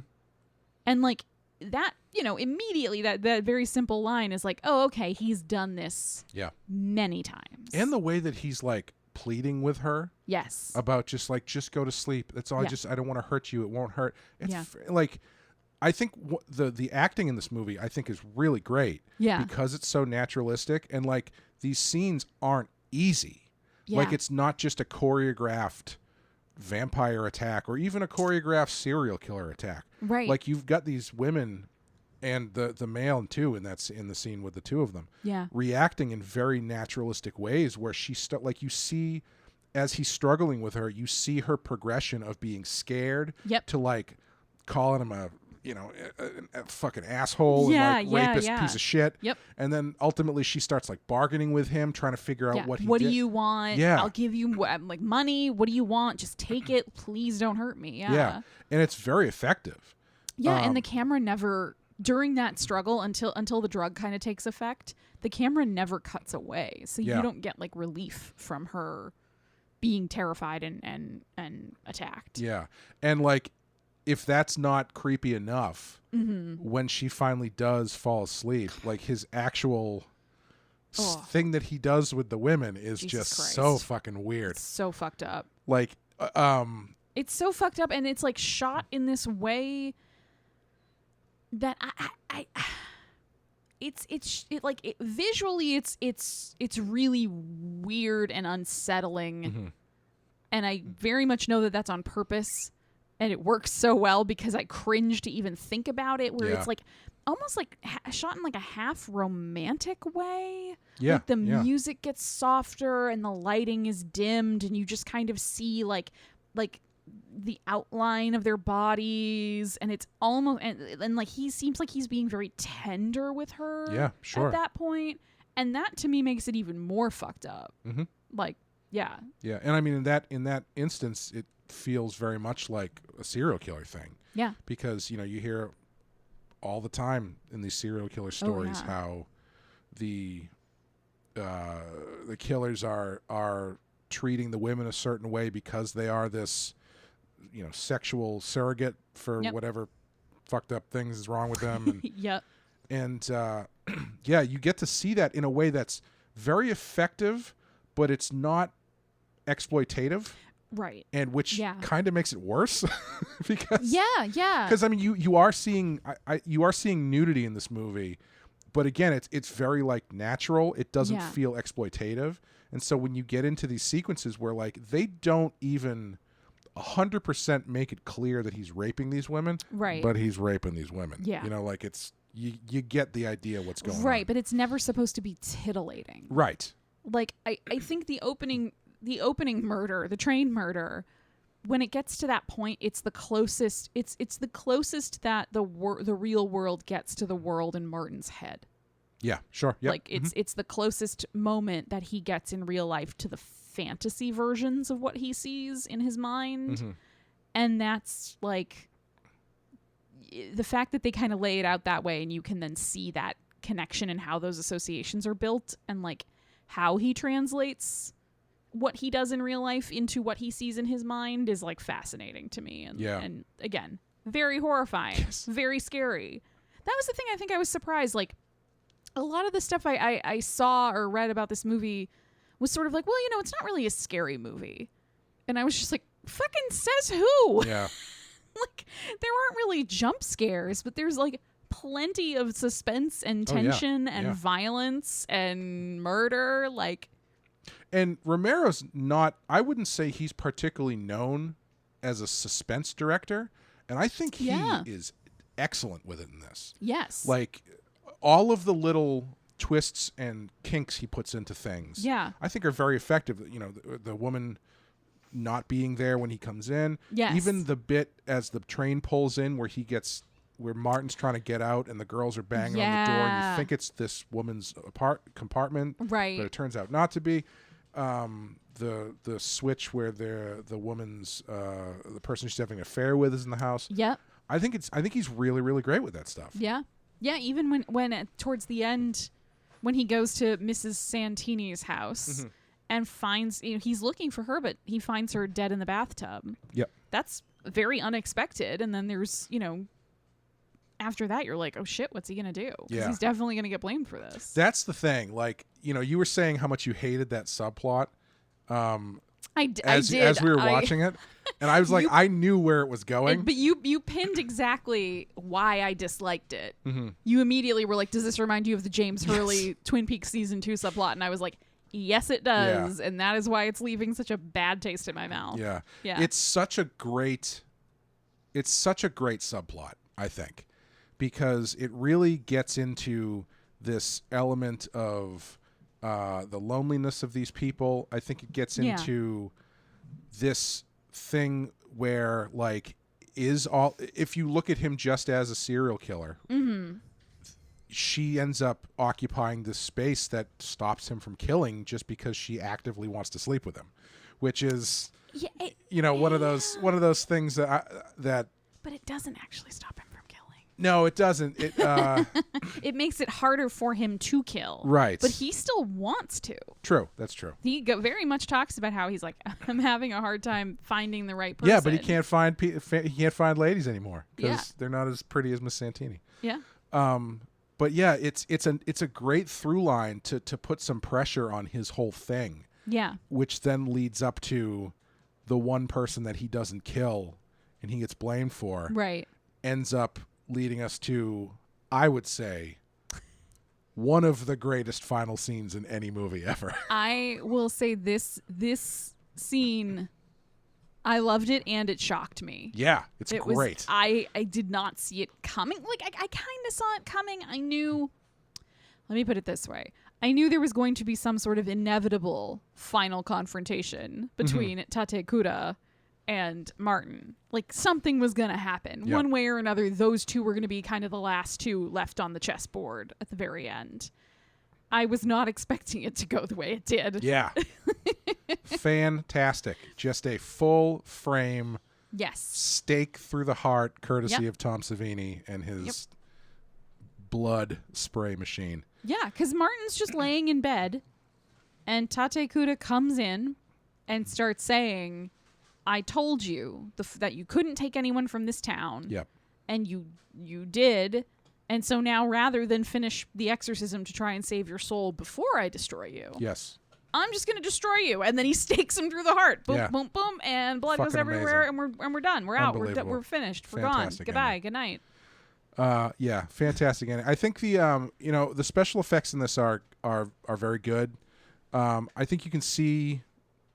And like that, you know, immediately that very simple line is like, "Oh, okay, he's done this many times." And the way that he's like pleading with her yes. about just go to sleep. That's all. Yeah. I don't want to hurt you. It won't hurt. It's Yeah. like, I think the acting in this movie I think is really great. Yeah. Because it's so naturalistic, and like these scenes aren't easy. Yeah. Like it's not just a choreographed vampire attack or even a choreographed serial killer attack. Right. Like you've got these women and the male too, and that's in the scene with the two of them. Yeah. Reacting in very naturalistic ways where like you see as he's struggling with her, you see her progression of being scared to like calling him a fucking asshole and like rapist piece of shit. Yep. And then ultimately she starts like bargaining with him, trying to figure out what he What did. do you want? Yeah. I'll give you like money. What do you want? Just take it. Please don't hurt me. Yeah. Yeah. And it's very effective. Yeah, and the camera never during that struggle until the drug kind of takes effect, the camera never cuts away. So you don't get like relief from her being terrified and attacked. Yeah. And like if that's not creepy enough, when she finally does fall asleep, like his actual thing that he does with the women is Jesus just Christ. so fucking weird. It's so fucked up. Like, It's so fucked up, and it's like shot in this way that visually it's really weird and unsettling. Mm-hmm. And I very much know that that's on purpose, and it works so well because I cringe to even think about it, where it's like almost like shot in like a half romantic way. Yeah. Like the music gets softer and the lighting is dimmed, and you just kind of see like the outline of their bodies, and it's almost and like he seems like he's being very tender with her. Yeah, sure. At that point, and that to me makes it even more fucked up. Mm-hmm. Like, yeah. Yeah, and I mean in that instance, it feels very much like a serial killer thing. Yeah. Because you hear all the time in these serial killer stories how the killers are treating the women a certain way because they are this sexual surrogate for whatever fucked up things is wrong with them. And, and you get to see that in a way that's very effective, but it's not exploitative. Right. And which kind of makes it worse because because I mean you are seeing you are seeing nudity in this movie, but again it's very like natural. It doesn't feel exploitative. And so when you get into these sequences where like they don't even 100% make it clear that he's raping these women, right? But he's raping these women. Yeah. Like it's you get the idea what's going on. Right, but it's never supposed to be titillating. Right. Like I think the opening murder, the train murder, when it gets to that point, it's the closest the closest that the real world gets to the world in Martin's head. Yeah, sure. Yep. Like it's the closest moment that he gets in real life to the fantasy versions of what he sees in his mind. Mm-hmm. And that's like the fact that they kind of lay it out that way, and you can then see that connection and how those associations are built, and like how he translates what he does in real life into what he sees in his mind is like fascinating to me. And again, very horrifying, very scary. That was the thing. I think I was surprised. Like a lot of the stuff I saw or read about this movie was sort of like, well, it's not really a scary movie. And I was just like, fucking says who? Yeah. Like there aren't really jump scares, but there's like plenty of suspense and tension and violence and murder. Like, and Romero's not, I wouldn't say he's particularly known as a suspense director. And I think he is excellent with it in this. Yes. Like all of the little twists and kinks he puts into things, I think are very effective. The woman not being there when he comes in. Yes. Even the bit as the train pulls in where Martin's trying to get out and the girls are banging on the door. And you think it's this woman's compartment. Right. But it turns out not to be. The switch where the woman's the person she's having an affair with is in the house. Yep. I think he's really, really great with that stuff. Yeah. Yeah, even when towards the end, when he goes to Mrs. Santini's house and finds, he's looking for her, but he finds her dead in the bathtub. Yep. That's very unexpected. And then there's, after that, you're like, oh shit, what's he going to do? Because he's definitely going to get blamed for this. That's the thing. Like, you were saying how much you hated that subplot. I did. As we were watching it. And I was like, I knew where it was going. But you pinned exactly why I disliked it. Mm-hmm. You immediately were like, does this remind you of the James Hurley Twin Peaks season 2 subplot? And I was like, yes, it does. Yeah. And that is why it's leaving such a bad taste in my mouth. Yeah. Yeah. It's such a great subplot, I think, because it really gets into this element of the loneliness of these people. I think it gets into this thing where, like, if you look at him just as a serial killer, she ends up occupying this space that stops him from killing just because she actively wants to sleep with him, which is one of those things that. But it doesn't actually stop him from killing. No, it doesn't. It makes it harder for him to kill. Right. But he still wants to. True. That's true. He very much talks about how he's like, I'm having a hard time finding the right person. Yeah, but he can't find ladies anymore because they're not as pretty as Miss Santini. Yeah. But yeah, it's a great through line to put some pressure on his whole thing. Yeah. Which then leads up to the one person that he doesn't kill and he gets blamed for. Right. Ends up leading us to, I would say, one of the greatest final scenes in any movie ever. I will say this scene, I loved it and it shocked me. Yeah, it's great. I did not see it coming. Like, I kind of saw it coming. I knew, let me put it this way. I knew there was going to be some sort of inevitable final confrontation between Tatekura and Martin. Like, something was going to happen. Yeah. One way or another, those two were going to be kind of the last two left on the chessboard at the very end. I was not expecting it to go the way it did. Yeah. Fantastic. Just a full frame stake through the heart, courtesy of Tom Savini and his blood spray machine. Yeah, because Martin's just laying in bed, and Tatekura comes in and starts saying, I told you that you couldn't take anyone from this town. Yep. And you did. And so now, rather than finish the exorcism to try and save your soul before I destroy you, yes, I'm just going to destroy you. And then he stakes him through the heart. Boom, boom, boom. And blood goes everywhere. Amazing. And we're done. We're out. We're finished. We're Fantastic gone. Goodbye. ending. Good night. Yeah, fantastic ending. I think the the special effects in this are very good. I think you can see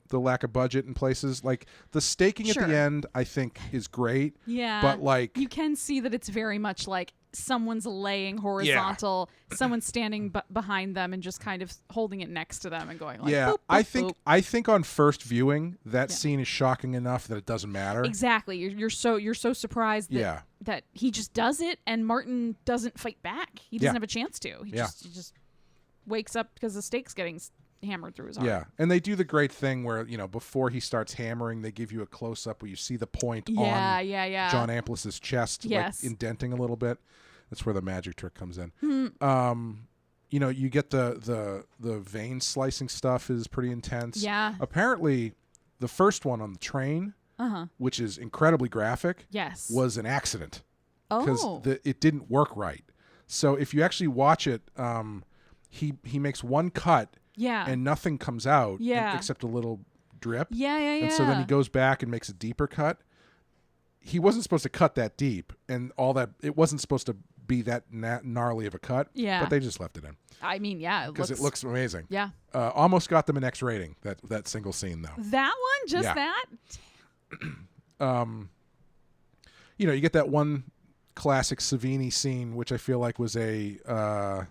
the lack of budget in places. Like the staking at the end, I think is great. Yeah. But like you can see that it's very much like someone's laying horizontal, someone's standing behind them and just kind of holding it next to them and going like, boop, boop, I think on first viewing that scene is shocking enough that it doesn't matter. Exactly. You're so surprised that that he just does it and Martin doesn't fight back. He doesn't have a chance to. He just wakes up because the stake's getting hammered through his arm. Yeah, and they do the great thing where, before he starts hammering, they give you a close-up where you see the point on John Amplas's chest, like indenting a little bit. That's where the magic trick comes in. You get the vein slicing stuff is pretty intense. Yeah. Apparently, the first one on the train, which is incredibly graphic, was an accident. Because it didn't work right. So if you actually watch it, he makes one cut, and nothing comes out except a little drip. And so then he goes back and makes a deeper cut. He wasn't supposed to cut that deep, and all that. It wasn't supposed to be that gnarly of a cut. Yeah. But they just left it in. I mean, because it looks amazing. Yeah. Almost got them an X rating. That single scene though. That one, just that. You get that one classic Savini scene, which I feel like was a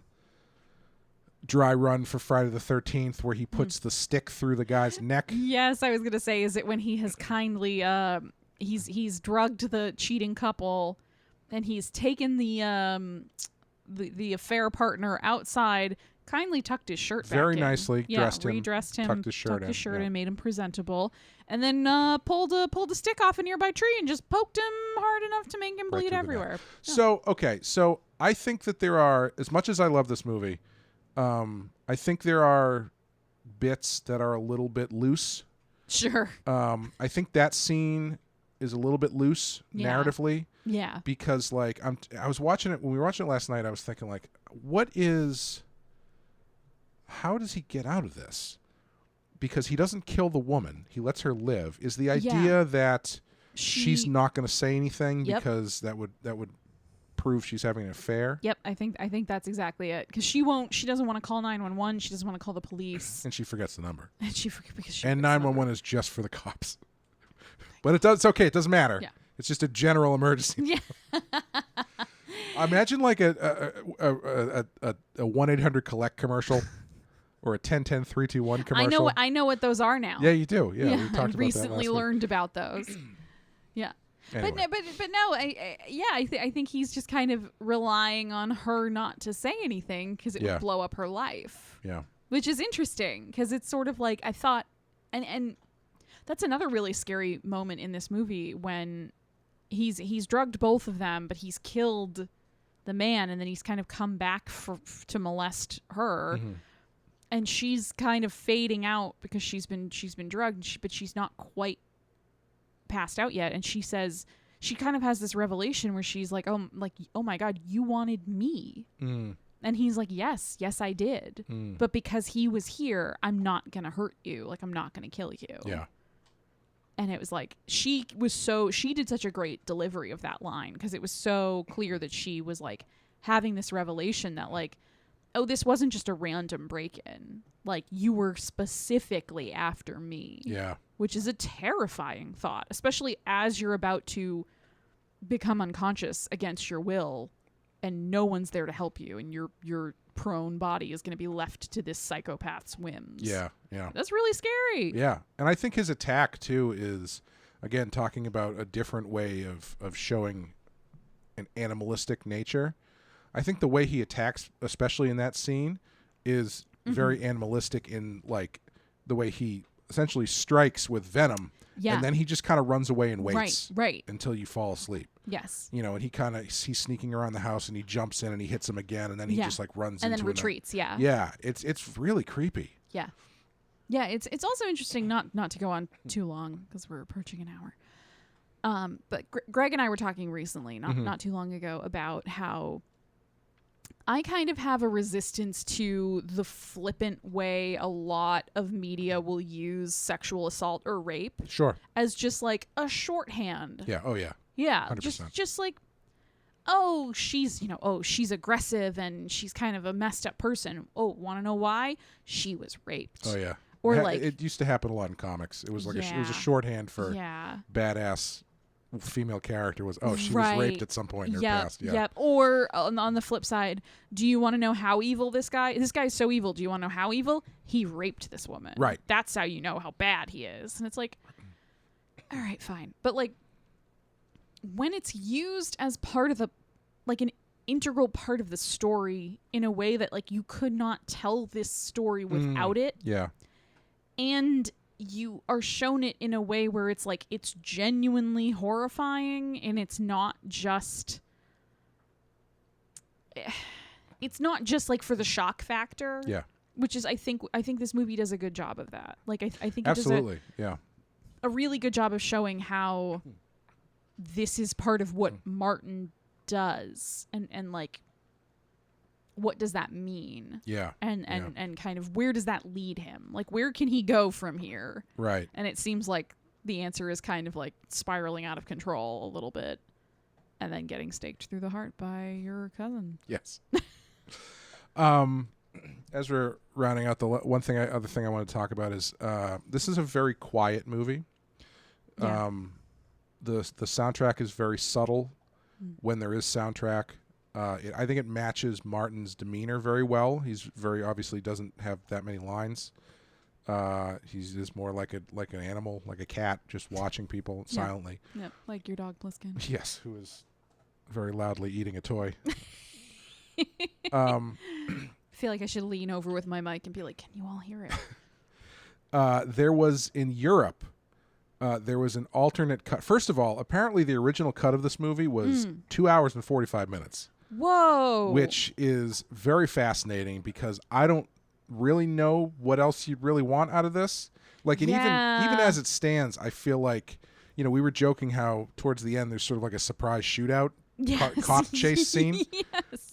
dry run for Friday the 13th, where he puts the stick through the guy's neck. Yes, I was gonna say, is it when he has kindly he's drugged the cheating couple, and he's taken the affair partner outside, kindly tucked his shirt back very in. nicely, dressed him, redressed him, tucked his shirt and made him presentable, and then pulled a stick off a nearby tree and just poked him hard enough to make him bleed everywhere. So I think that there are, as much as I love this movie, I think there are bits that are a little bit loose. Sure. I think that scene is a little bit loose narratively. Yeah. Because I was watching it when we were watching it last night. I was thinking how does he get out of this? Because he doesn't kill the woman. He lets her live. Is the idea that she's not going to say anything because that would prove she's having an affair? Yep, I think that's exactly it. Because she doesn't want to call 911. She doesn't want to call the police. And she forgets the number. And 911 is just for the cops. But it's okay. It doesn't matter. Yeah. It's just a general emergency. Yeah. Imagine like a 1-800 collect commercial. Or a 10-10-321 commercial. I know what those are now. Yeah, you do. Yeah, we talked about that recently last learned about those. Yeah. Anyway. But no, I think he's just kind of relying on her not to say anything because it would blow up her life. Yeah. Which is interesting because it's sort of like I thought, and that's another really scary moment in this movie when he's drugged both of them, but he's killed the man, and then he's kind of come back to molest her. Mm-hmm. And she's kind of fading out because she's been drugged, but she's not quite passed out yet. And she says, she kind of has this revelation where she's like, oh my God, you wanted me. Mm. And he's like, yes, I did. Mm. But because he was here, I'm not going to hurt you. Like, I'm not going to kill you. Yeah. And it was like, she did such a great delivery of that line, because it was so clear that she was like having this revelation that like, oh, this wasn't just a random break-in. Like, you were specifically after me. Yeah. Which is a terrifying thought, especially as you're about to become unconscious against your will and no one's there to help you, and your prone body is going to be left to this psychopath's whims. Yeah. That's really scary. Yeah. And I think his attack, too, is, again, talking about a different way of showing an animalistic nature. I think the way he attacks, especially in that scene, is very animalistic in, like, the way he essentially strikes with venom, and then he just kind of runs away and waits until you fall asleep. Yes. You know, and he's sneaking around the house, and he jumps in and he hits him again, and then he just like runs and into then retreats. Yeah, it's really creepy. Yeah. It's also interesting, not to go on too long because we're approaching an hour. But Greg and I were talking recently, not too long ago, about how I kind of have a resistance to the flippant way a lot of media will use sexual assault or rape. Sure. As just like a shorthand. Yeah. Oh yeah. Yeah. 100%. Just like, oh, she's aggressive and she's kind of a messed up person. Oh, want to know why? She was raped. Oh yeah. Or it used to happen a lot in comics. It was like it was a shorthand for badass female character was she was raped at some point in her past. Yeah. Yep. Or on the flip side, do you want to know how evil this guy? This guy's so evil. Do you want to know how evil? He raped this woman. Right. That's how you know how bad he is. And it's like, all right, fine. But like, when it's used as part of an integral part of the story in a way that like you could not tell this story without it. Yeah. And you are shown it in a way where it's like it's genuinely horrifying, and it's not just like for the shock factor. Yeah. Which is I think this movie does a good job of that. Like I think it absolutely does a really good job of showing how this is part of what Martin does, and like what does that mean? Yeah. And kind of where does that lead him? Like, where can he go from here? Right. And it seems like the answer is kind of like spiraling out of control a little bit and then getting staked through the heart by your cousin. Yes. As we're rounding out, the other thing I want to talk about is this is a very quiet movie. Yeah. The soundtrack is very subtle when there is soundtrack. I think it matches Martin's demeanor very well. He's very obviously doesn't have that many lines. He's just more like an animal, like a cat, just watching people silently. Yep, like your dog Pliskin. Yes, who is very loudly eating a toy. I feel like I should lean over with my mic and be like, "Can you all hear it?" There was in Europe. There was an alternate cut. First of all, apparently the original cut of this movie was 2 hours and 45 minutes. Whoa. Which is very fascinating because I don't really know what else you'd really want out of this. Like, and even as it stands, I feel like, you know, we were joking how towards the end there's sort of like a surprise shootout cop chase scene,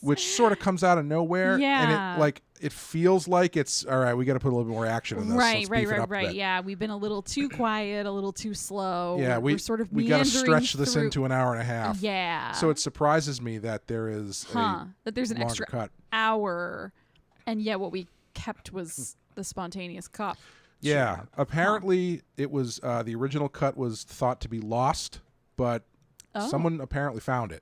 which sort of comes out of nowhere. Yeah. And it feels like it's, all right, we got to put a little bit more action in this. Right. Yeah, we've been a little too quiet, a little too slow. Yeah, we're sort of we got to meandering stretch this into an hour and a half. Yeah. So it surprises me that there is that there's an extra cut. hour, and what we kept was the spontaneous cop. Yeah, apparently it was the original cut was thought to be lost, but someone apparently found it.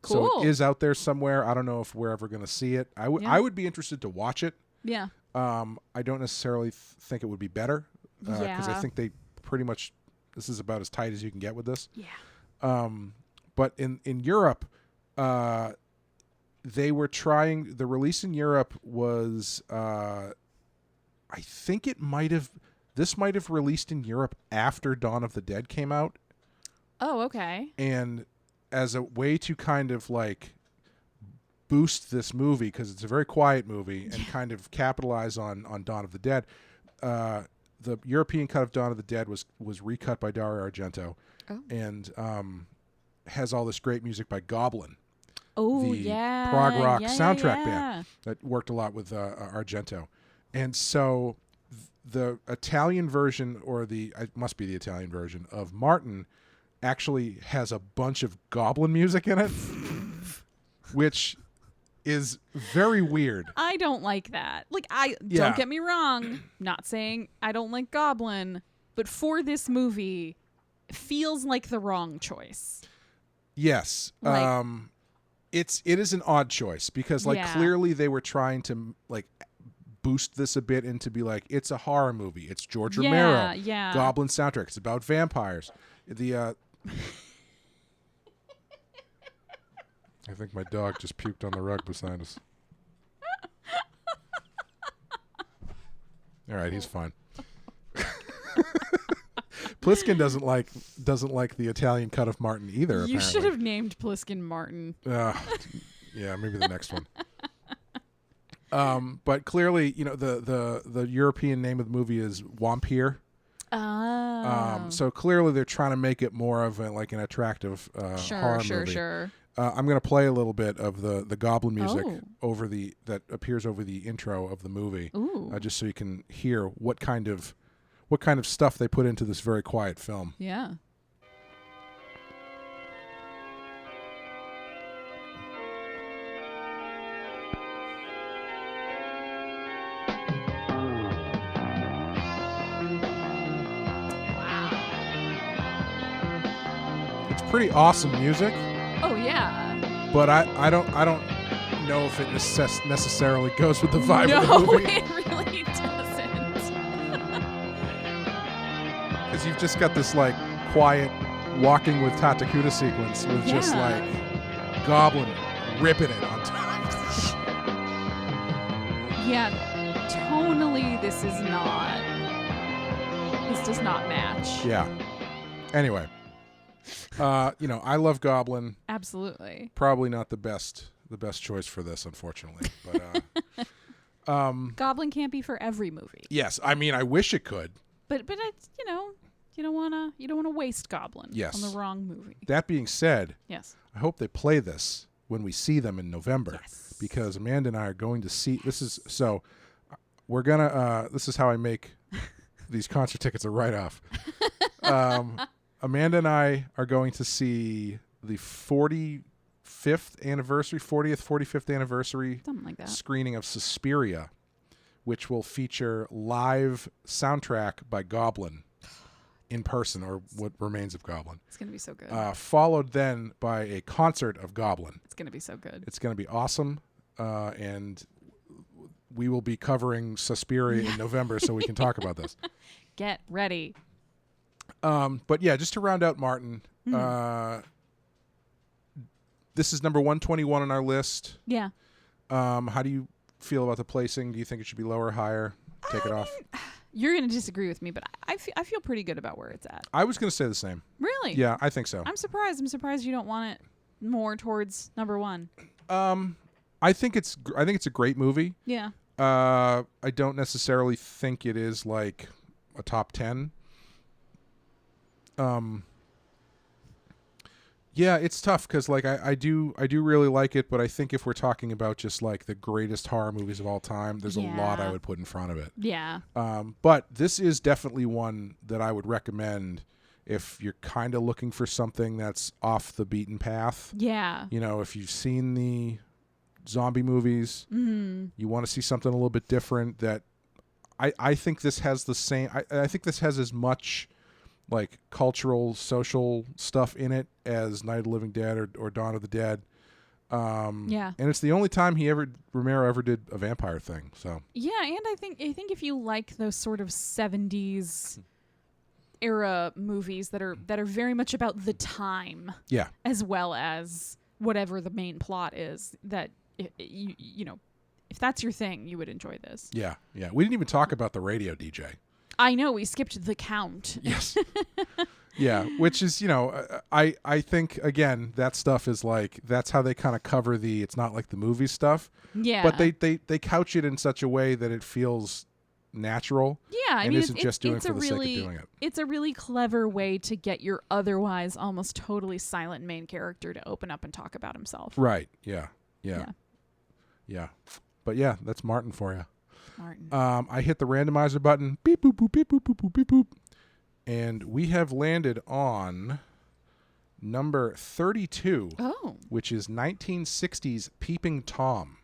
Cool. So it is out there somewhere. I don't know if we're ever going to see it. I would be interested to watch it. Yeah. I don't necessarily think it would be better because I think they pretty much this is about as tight as you can get with this. Yeah. But in Europe, they were trying. The release in Europe was, I think this might have released in Europe after Dawn of the Dead came out. Oh, okay. And as a way to kind of like boost this movie, because it's a very quiet movie, and kind of capitalize on Dawn of the Dead, the European cut of Dawn of the Dead was recut by Dario Argento, and has all this great music by Goblin. Oh, the prog rock soundtrack band that worked a lot with Argento. And so the Italian version, or it must be the Italian version of Martin, actually has a bunch of goblin music in it, which is very weird. I don't like that. Like, Yeah. don't get me wrong. Not saying I don't like Goblin, but for this movie, it feels like the wrong choice. Yes. Like- it is an odd choice because like Yeah. clearly they were trying to like boost this a bit into be like, it's a horror movie. It's George Romero. Yeah. Goblin soundtrack. It's about vampires. I think my dog just puked on the rug beside us. All right, he's fine. Pliskin doesn't like the Italian cut of Martin either. You apparently. should have named Pliskin Martin. Yeah, maybe the next one. But clearly, the European name of the movie is Wampyr. Oh. So clearly they're trying to make it more of an attractive horror movie. Sure. I'm going to play a little bit of the goblin music Oh. that appears over the intro of the movie, Ooh. just so you can hear what kind of stuff they put into this very quiet film. Yeah. It's pretty awesome music, Oh yeah. but I don't know if it necessarily goes with the vibe of the No, movie. it really doesn't. Because you've just got this like quiet walking with Tatakuta sequence with just Yeah. like Goblin ripping it on top. Yeah, tonally this does not match. Yeah. Anyway, I love Goblin. Absolutely. Probably not the best choice for this, unfortunately. But Goblin can't be for every movie. yes, I mean I wish it could. But it's, you don't want to waste Goblin Yes. on the wrong movie. That being said, Yes. I hope they play this when we see them in November. Yes. Because Amanda and I are going to see this is how I make these concert tickets a write-off. Amanda and I are going to see the 45th anniversary Something like that. screening of Suspiria, which will feature live soundtrack by Goblin in person, or what remains of Goblin. It's going to be so good. Followed then by a concert of Goblin. It's going to be so good. It's going to be awesome, and we will be covering Suspiria in November, so we can talk about this. Get ready. But yeah, just to round out Martin, this is number 121 on our list. Yeah. How do you feel about the placing? Do you think it should be lower, higher? Take it off. You're going to disagree with me, but I feel pretty good about where it's at. I was going to say the same. Really? Yeah, I think so. I'm surprised. I'm surprised you don't want it more towards number one. I think it's a great movie. Yeah. I don't necessarily think it is like a top 10. Yeah, it's tough because like I do really like it, but I think if we're talking about just like the greatest horror movies of all time, there's a lot I would put in front of it. Yeah. But this is definitely one that I would recommend if you're kind of looking for something that's off the beaten path. Yeah. If you've seen the zombie movies, you want to see something a little bit different. That I think this has the same. I think this has as much like cultural, social stuff in it as Night of the Living Dead or Dawn of the Dead. Yeah. And it's the only time Romero ever did a vampire thing. So Yeah, and I think if you like those sort of 70s era movies that are very much about the time, yeah, as well as whatever the main plot is, that if that's your thing, you would enjoy this. yeah. We didn't even talk about the radio DJ. I know, we skipped the count. Yes. Yeah, which is, I think, again, that stuff is like, that's how they kind of cover it's not like the movie stuff. Yeah. But they couch it in such a way that it feels natural. Yeah, I and mean, isn't just doing it for the sake of doing it. It's a really clever way to get your otherwise almost totally silent main character to open up and talk about himself. Right, yeah. But yeah, that's Martin for you. Martin. I hit the randomizer button. Beep, boop, boop, beep, boop, boop, boop, beep, boop. And we have landed on number 32, which is 1960's Peeping Tom.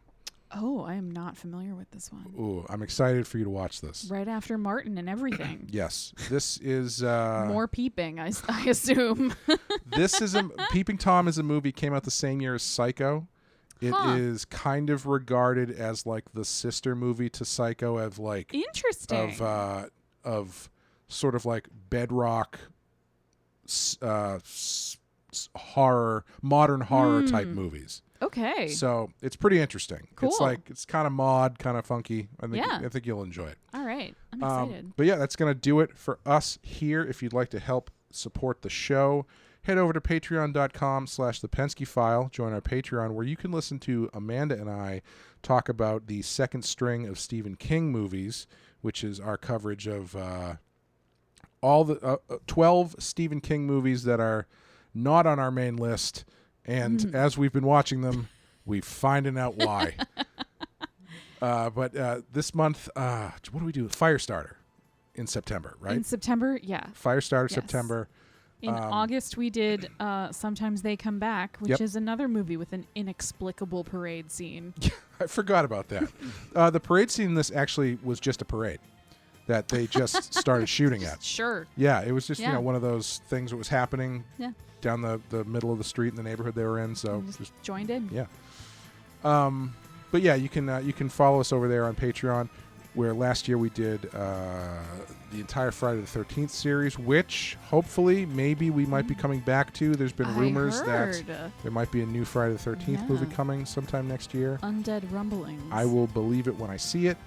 Oh, I am not familiar with this one. Ooh, I'm excited for you to watch this. Right after Martin and everything. Yes. This is... more peeping, I assume. Peeping Tom is a movie, came out the same year as Psycho. It is kind of regarded as like the sister movie to Psycho of like... Interesting. Of sort of like bedrock horror, modern horror type movies. Okay. So it's pretty interesting. Cool. It's kind of mod, kind of funky. I think you'll enjoy it. All right. I'm excited. But yeah, that's going to do it for us here. If you'd like to help support the show, head over to patreon.com/thepensky-file. Join our Patreon where you can listen to Amanda and I talk about the second string of Stephen King movies, which is our coverage of all the 12 Stephen King movies that are not on our main list. And as we've been watching them, we're finding out why. But this month, what do we do? Firestarter in September, right? In September, yeah. Firestarter, yes. September. In August, we did Sometimes They Come Back, which is another movie with an inexplicable parade scene. I forgot about that. The parade scene in this actually was just a parade that they just started shooting at. Sure. Yeah, it was just one of those things that was happening. Yeah. Down the middle of the street in the neighborhood they were in, so just joined in. Yeah. But yeah, you can follow us over there on Patreon, where last year we did the entire Friday the 13th series, which hopefully maybe we might be coming back to. There's been rumors that there might be a new Friday the 13th movie coming sometime next year. Undead rumblings. I will believe it when I see it,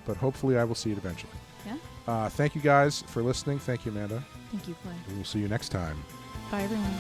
but hopefully I will see it eventually. Yeah. Thank you guys for listening. Thank you, Amanda. Thank you, Clay. And we'll see you next time. Bye, everyone.